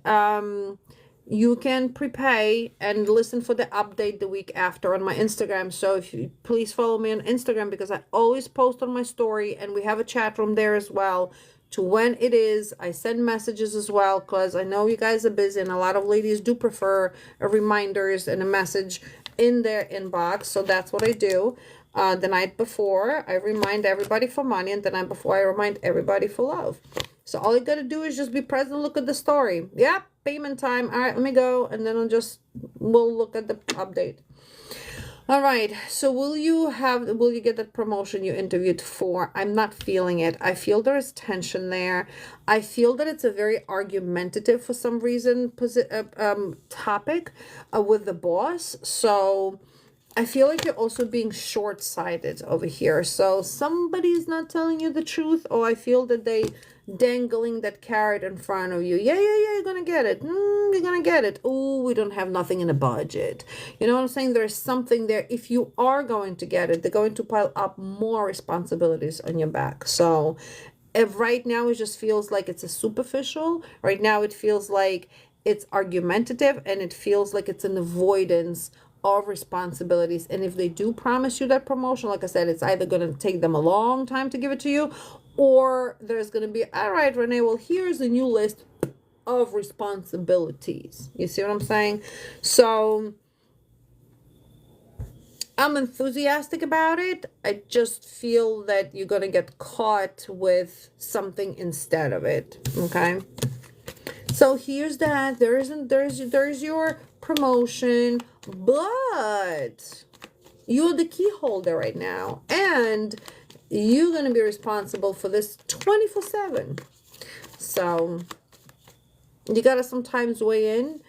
Speaker 1: You can prepay and listen for the update the week after on my Instagram. So if you please follow me on Instagram, because I always post on my story, and we have a chat room there as well to when it is. I send messages as well, because I know you guys are busy, and a lot of ladies do prefer reminders and a message in their inbox. So that's what I do. The night before, I remind everybody for money, and the night before, I remind everybody for love. So all you got to do is just be present, look at the story. Yep, payment time. All right, let me go, and then we'll look at the update. All right, so will you get that promotion you interviewed for? I'm not feeling it. I feel there is tension there. I feel that it's a very argumentative, for some reason, topic with the boss. So I feel like you're also being short-sighted over here. So somebody's not telling you the truth, or I feel that they dangling that carrot in front of you. Yeah, you're gonna get it. You're gonna get it. Oh, we don't have nothing in the budget. You know what I'm saying? There's something there. If you are going to get it, they're going to pile up more responsibilities on your back. So if right now it just feels like it's a superficial. Right now it feels like it's argumentative, and it feels like it's an avoidance of responsibilities. And if they do promise you that promotion, like I said, it's either going to take them a long time to give it to you, or there's going to be, all right, Renee, well, here's a new list of responsibilities. You see what I'm saying? So I'm enthusiastic about it. I just feel that you're going to get caught with something instead of it. Okay. So here's that. There's your promotion, but you're the key holder right now. And you're going to be responsible for this 24/7. So you got to sometimes weigh in,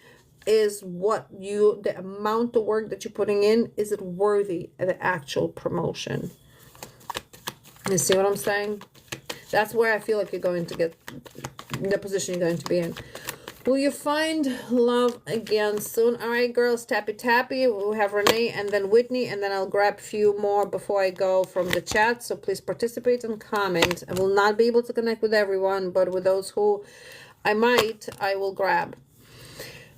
Speaker 1: is the amount of work that you're putting in, is it worthy of the actual promotion? You see what I'm saying? That's where I feel like you're going to get the position you're going to be in. Will you find love again soon? All right, girls, tappy tappy. We'll have Renee and then Whitney, and then I'll grab a few more before I go from the chat. So please participate and comment. I will not be able to connect with everyone, but with those who I will grab.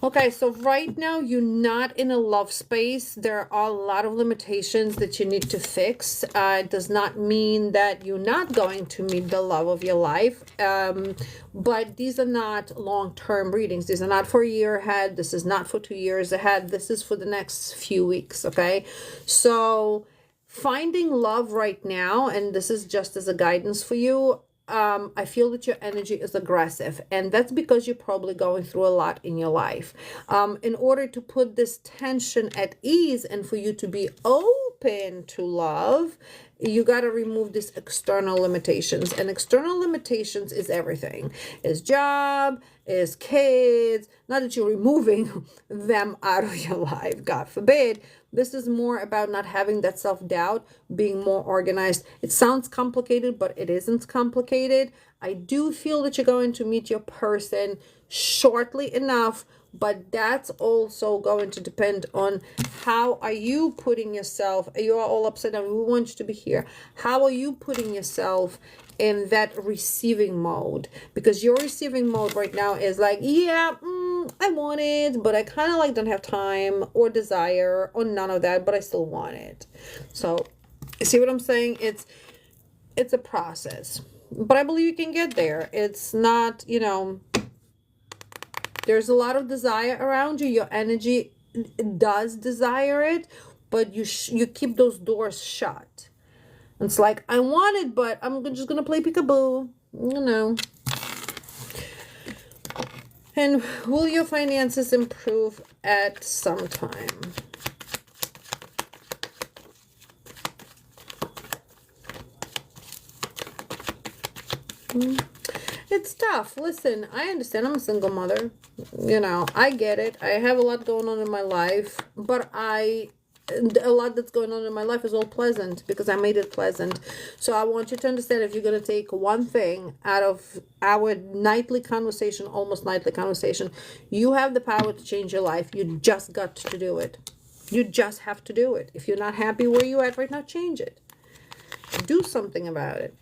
Speaker 1: Okay, so right now you're not in a love space. There are a lot of limitations that you need to fix. It does not mean that you're not going to meet the love of your life. But these are not long-term readings. These are not for a year ahead. This is not for 2 years ahead. This is for the next few weeks, okay? So finding love right now, and this is just as a guidance for you, I feel that your energy is aggressive, and that's because you're probably going through a lot in your life. In order to put this tension at ease and for you to be open to love, you got to remove these external limitations. And external limitations is everything. Is job, is kids. Not that you're removing them out of your life, God forbid. This is more about not having that self-doubt, being more organized. It sounds complicated, but it isn't complicated. I do feel that you're going to meet your person shortly enough, but that's also going to depend on how are you putting yourself. You are all upset and we want you to be here. How are you putting yourself in that receiving mode? Because your receiving mode right now is like, yeah, I want it, but I kind of like don't have time or desire or none of that, but I still want it. So you see what I'm saying? It's a process, but I believe you can get there. It's not, there's a lot of desire around you. Your energy does desire it, but you keep those doors shut. It's like, I want it, but I'm just gonna play peekaboo, And will your finances improve at some time? It's tough. Listen, I understand. I'm a single mother. I get it. I have a lot going on in my life, but a lot that's going on in my life is all pleasant because I made it pleasant. So I want you to understand, if you're going to take one thing out of our nightly conversation, almost nightly conversation, you have the power to change your life. You just got to do it. You just have to do it. If you're not happy where you're at right now, change it. Do something about it.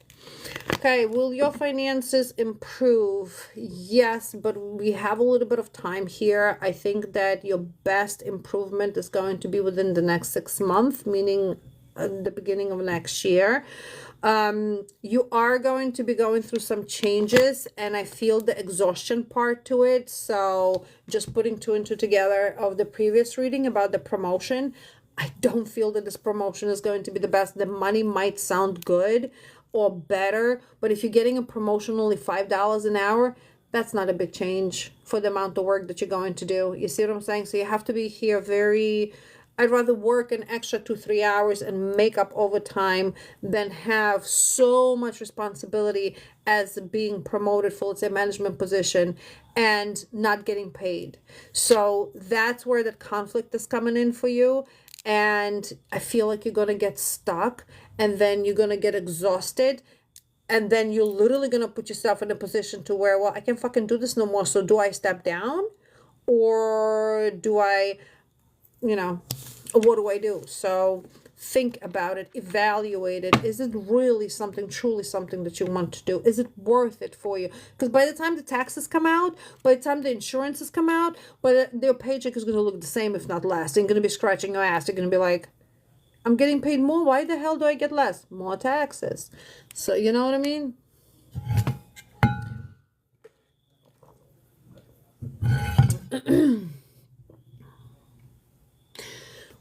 Speaker 1: Okay, will your finances improve? Yes, but we have a little bit of time here. I think that your best improvement is going to be within the next 6 months, meaning the beginning of next year. You are going to be going through some changes, and I feel the exhaustion part to it. So just putting 2 and 2 together of the previous reading about the promotion, I don't feel that this promotion is going to be the best. The money might sound good or better, but if you're getting a promotion only $5 an hour, that's not a big change for the amount of work that you're going to do. You see what I'm saying? So you have to be here I'd rather work an extra 2-3 hours and make up overtime than have so much responsibility as being promoted for, let's say, management position and not getting paid. So that's where that conflict is coming in for you. And I feel like you're going to get stuck, and then you're going to get exhausted, and then you're literally going to put yourself in a position to where, well, I can't fucking do this no more. So do I step down, or do I, what do I do? So think about it, evaluate it. Is it really truly something that you want to do? Is it worth it for you? Because by the time the taxes come out, by the time the insurances come out, their paycheck is going to look the same, if not less. You're going to be scratching your ass. You're going to be like, I'm getting paid more. Why the hell do I get less? More taxes. So you know what I mean?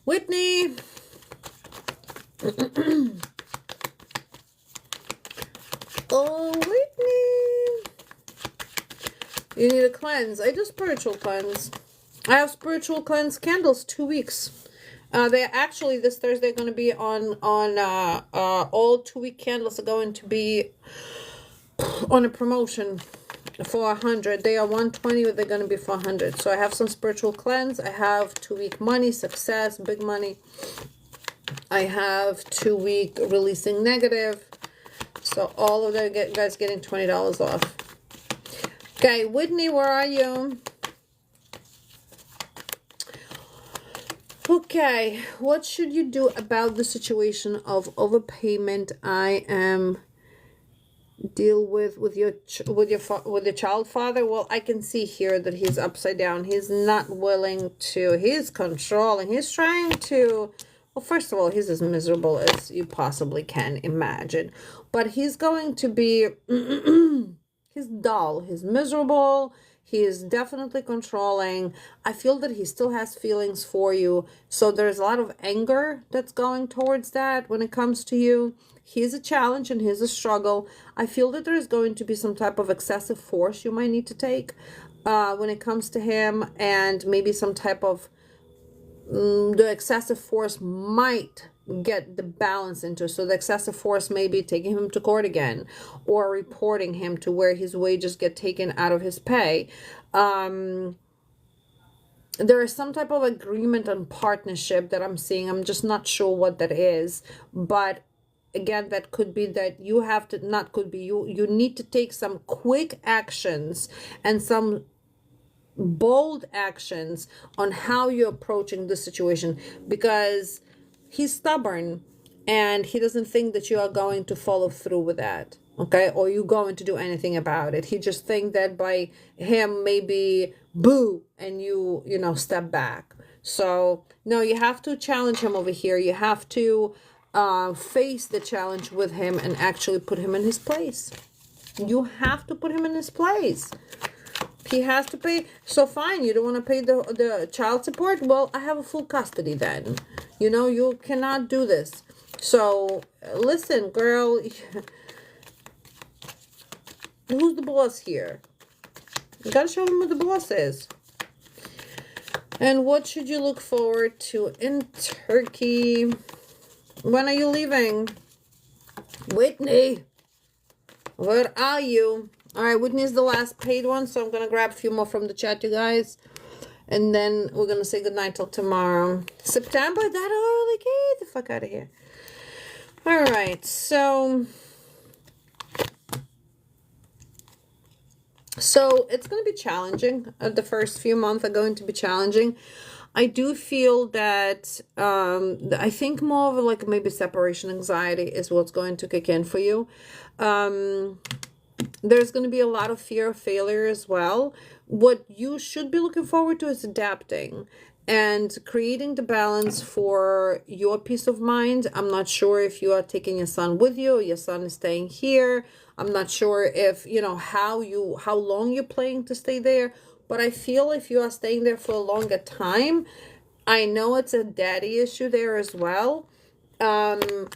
Speaker 1: Whitney, Oh, Whitney. You need a cleanse. I do spiritual cleanse. I have spiritual cleanse candles 2 weeks. They're actually this Thursday going to be on all 2-week candles are going to be on a promotion for 100. They are 120, but they're going to be for 100. So I have some spiritual cleanse. I have 2-week money, success, big money. I have 2-week releasing negative. So all of that, guys getting $20 off. Okay, Whitney, where are you? Okay, what should you do about the situation of overpayment I am deal with your child father? Well, I can see here that he's upside down. He's not willing to. He's controlling. He's trying to. Well, first of all, he's as miserable as you possibly can imagine. But he's going to be. He's dull. He's miserable. He is definitely controlling. I feel that he still has feelings for you. So there's a lot of anger that's going towards that when it comes to you. He's a challenge and he's a struggle. I feel that there's going to be some type of excessive force you might need to take when it comes to him. And maybe some type of the excessive force might get the balance into. So the excessive force may be taking him to court again or reporting him to where his wages get taken out of his pay. There is some type of agreement on partnership that I'm seeing. I'm just not sure what that is. But again, that could be that you have to, not could be, you need to take some quick actions and some bold actions on how you're approaching the situation, because he's stubborn and he doesn't think that you are going to follow through with that, okay, or you're going to do anything about it. He just think that by him maybe boo and you know step back. So no, you have to challenge him over here. You have to face the challenge with him and actually put him in his place. You have to put him in his place. He has to pay. So fine, you don't want to pay the child support? Well, I have a full custody then. You know, you cannot do this. So listen, girl. Who's the boss here? You gotta show him what the boss is. And what should you look forward to in Turkey? When are you leaving? Whitney, where are you? All right, Whitney's the last paid one, so I'm going to grab a few more from the chat, you guys. And then we're going to say goodnight till tomorrow. September? That early? Get the fuck out of here. All right, so it's going to be challenging. The first few months are going to be challenging. I do feel that I think more of like maybe separation anxiety is what's going to kick in for you. There's going to be a lot of fear of failure as well. What you should be looking forward to is adapting and creating the balance for your peace of mind. I'm not sure if you are taking your son with you or your son is staying here. I'm not sure if, you know, how long you're planning to stay there. But I feel if you are staying there for a longer time, I know it's a daddy issue there as well.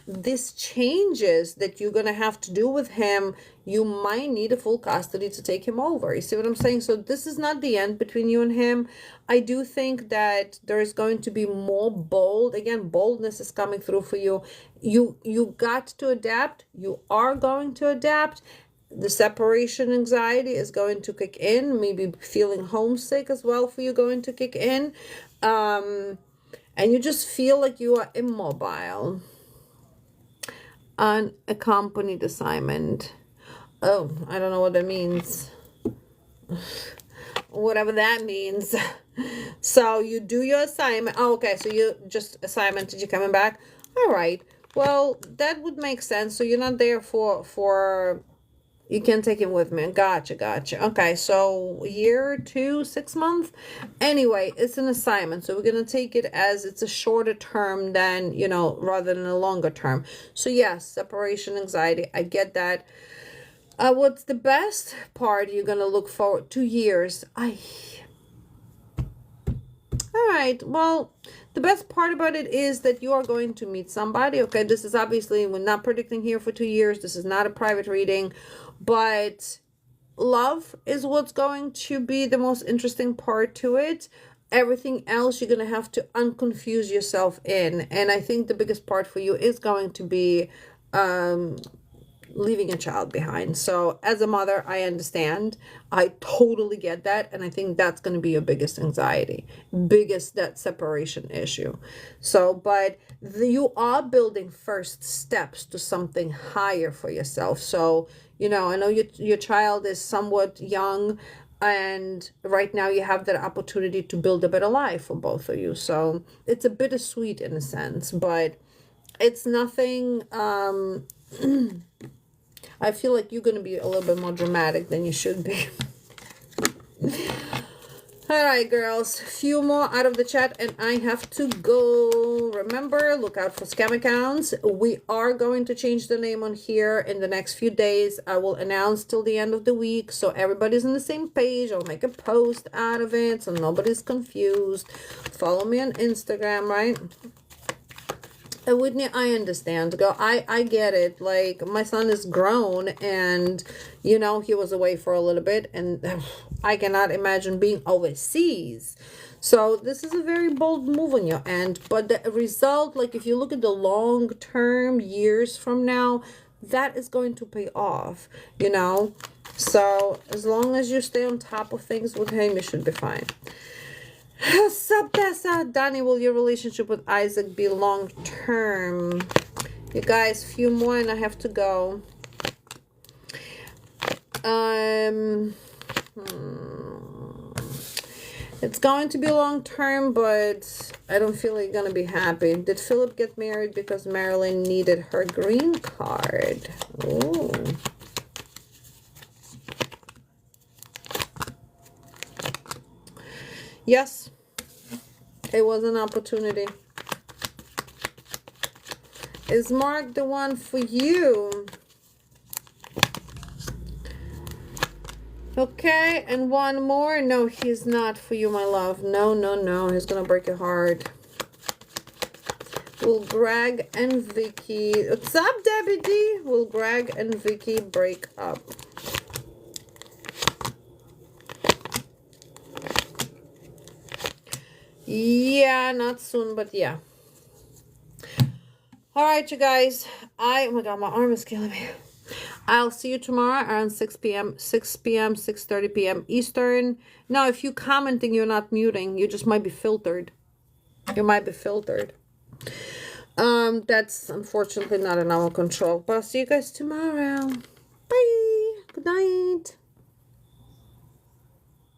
Speaker 1: This changes that you're going to have to do with him. You might need a full custody to take him over. You see what I'm saying? So this is not the end between you and him. I do think that there's going to be more bold. Again, boldness is coming through for you. You got to adapt. You are going to adapt. The separation anxiety is going to kick in. Maybe feeling homesick as well for you going to kick in. And you just feel like you are immobile. Unaccompanied assignment. Oh, I don't know what that means. Whatever that means. So you do your assignment. Oh, okay, so you just assignment. Did you coming back? All right. Well, that would make sense. So you're not there for you can take him with me. Gotcha. Okay, so year, 2, 6 months. Anyway, it's an assignment. So we're going to take it as it's a shorter term than, you know, rather than a longer term. So yes, separation anxiety. I get that. What's the best part you're going to look forward to? 2 years. All right. Well, the best part about it is that you are going to meet somebody. Okay. This is obviously, we're not predicting here for 2 years. This is not a private reading, but love is what's going to be the most interesting part to it. Everything else you're going to have to unconfuse yourself in. And I think the biggest part for you is going to be leaving a child behind. So as a mother, I understand. I totally get that. And I think that's going to be your biggest anxiety, biggest that separation issue. So, but you are building first steps to something higher for yourself. So, you know, I know your child is somewhat young, and right now you have that opportunity to build a better life for both of you. So it's a bittersweet in a sense, but it's nothing, I feel like you're going to be a little bit more dramatic than you should be. All right, girls. Few more out of the chat and I have to go. Remember, look out for scam accounts. We are going to change the name on here in the next few days. I will announce till the end of the week so everybody's on the same page. I'll make a post out of it so nobody's confused. Follow me on Instagram, right? Whitney, I understand, girl. I get it. Like, my son is grown and, you know, he was away for a little bit and I cannot imagine being overseas. So this is a very bold move on your end. But the result, like if you look at the long term, years from now, that is going to pay off, you know. So as long as you stay on top of things with him, you should be fine. Sabessa, Danny, will your relationship with Isaac be long term? You guys, few more and I have to go. It's going to be long term, but I don't feel like you're gonna be happy. Did Philip get married because Marilyn needed her green card? Ooh. Yes, it was an opportunity. Is Mark the one for you? Okay, and one more. No, he's not for you, my love. No, no, no. He's gonna break your heart. Will Greg and Vicky... What's up, Debbie D? Will Greg and Vicky break up? Yeah, not soon, but yeah. All right, you guys. Oh my God, my arm is killing me. I'll see you tomorrow around 6 p.m., 6:30 p.m. Eastern. Now, if you're commenting, you're not muting. You just might be filtered. You might be filtered. That's unfortunately not in our control. But I'll see you guys tomorrow. Bye. Good night.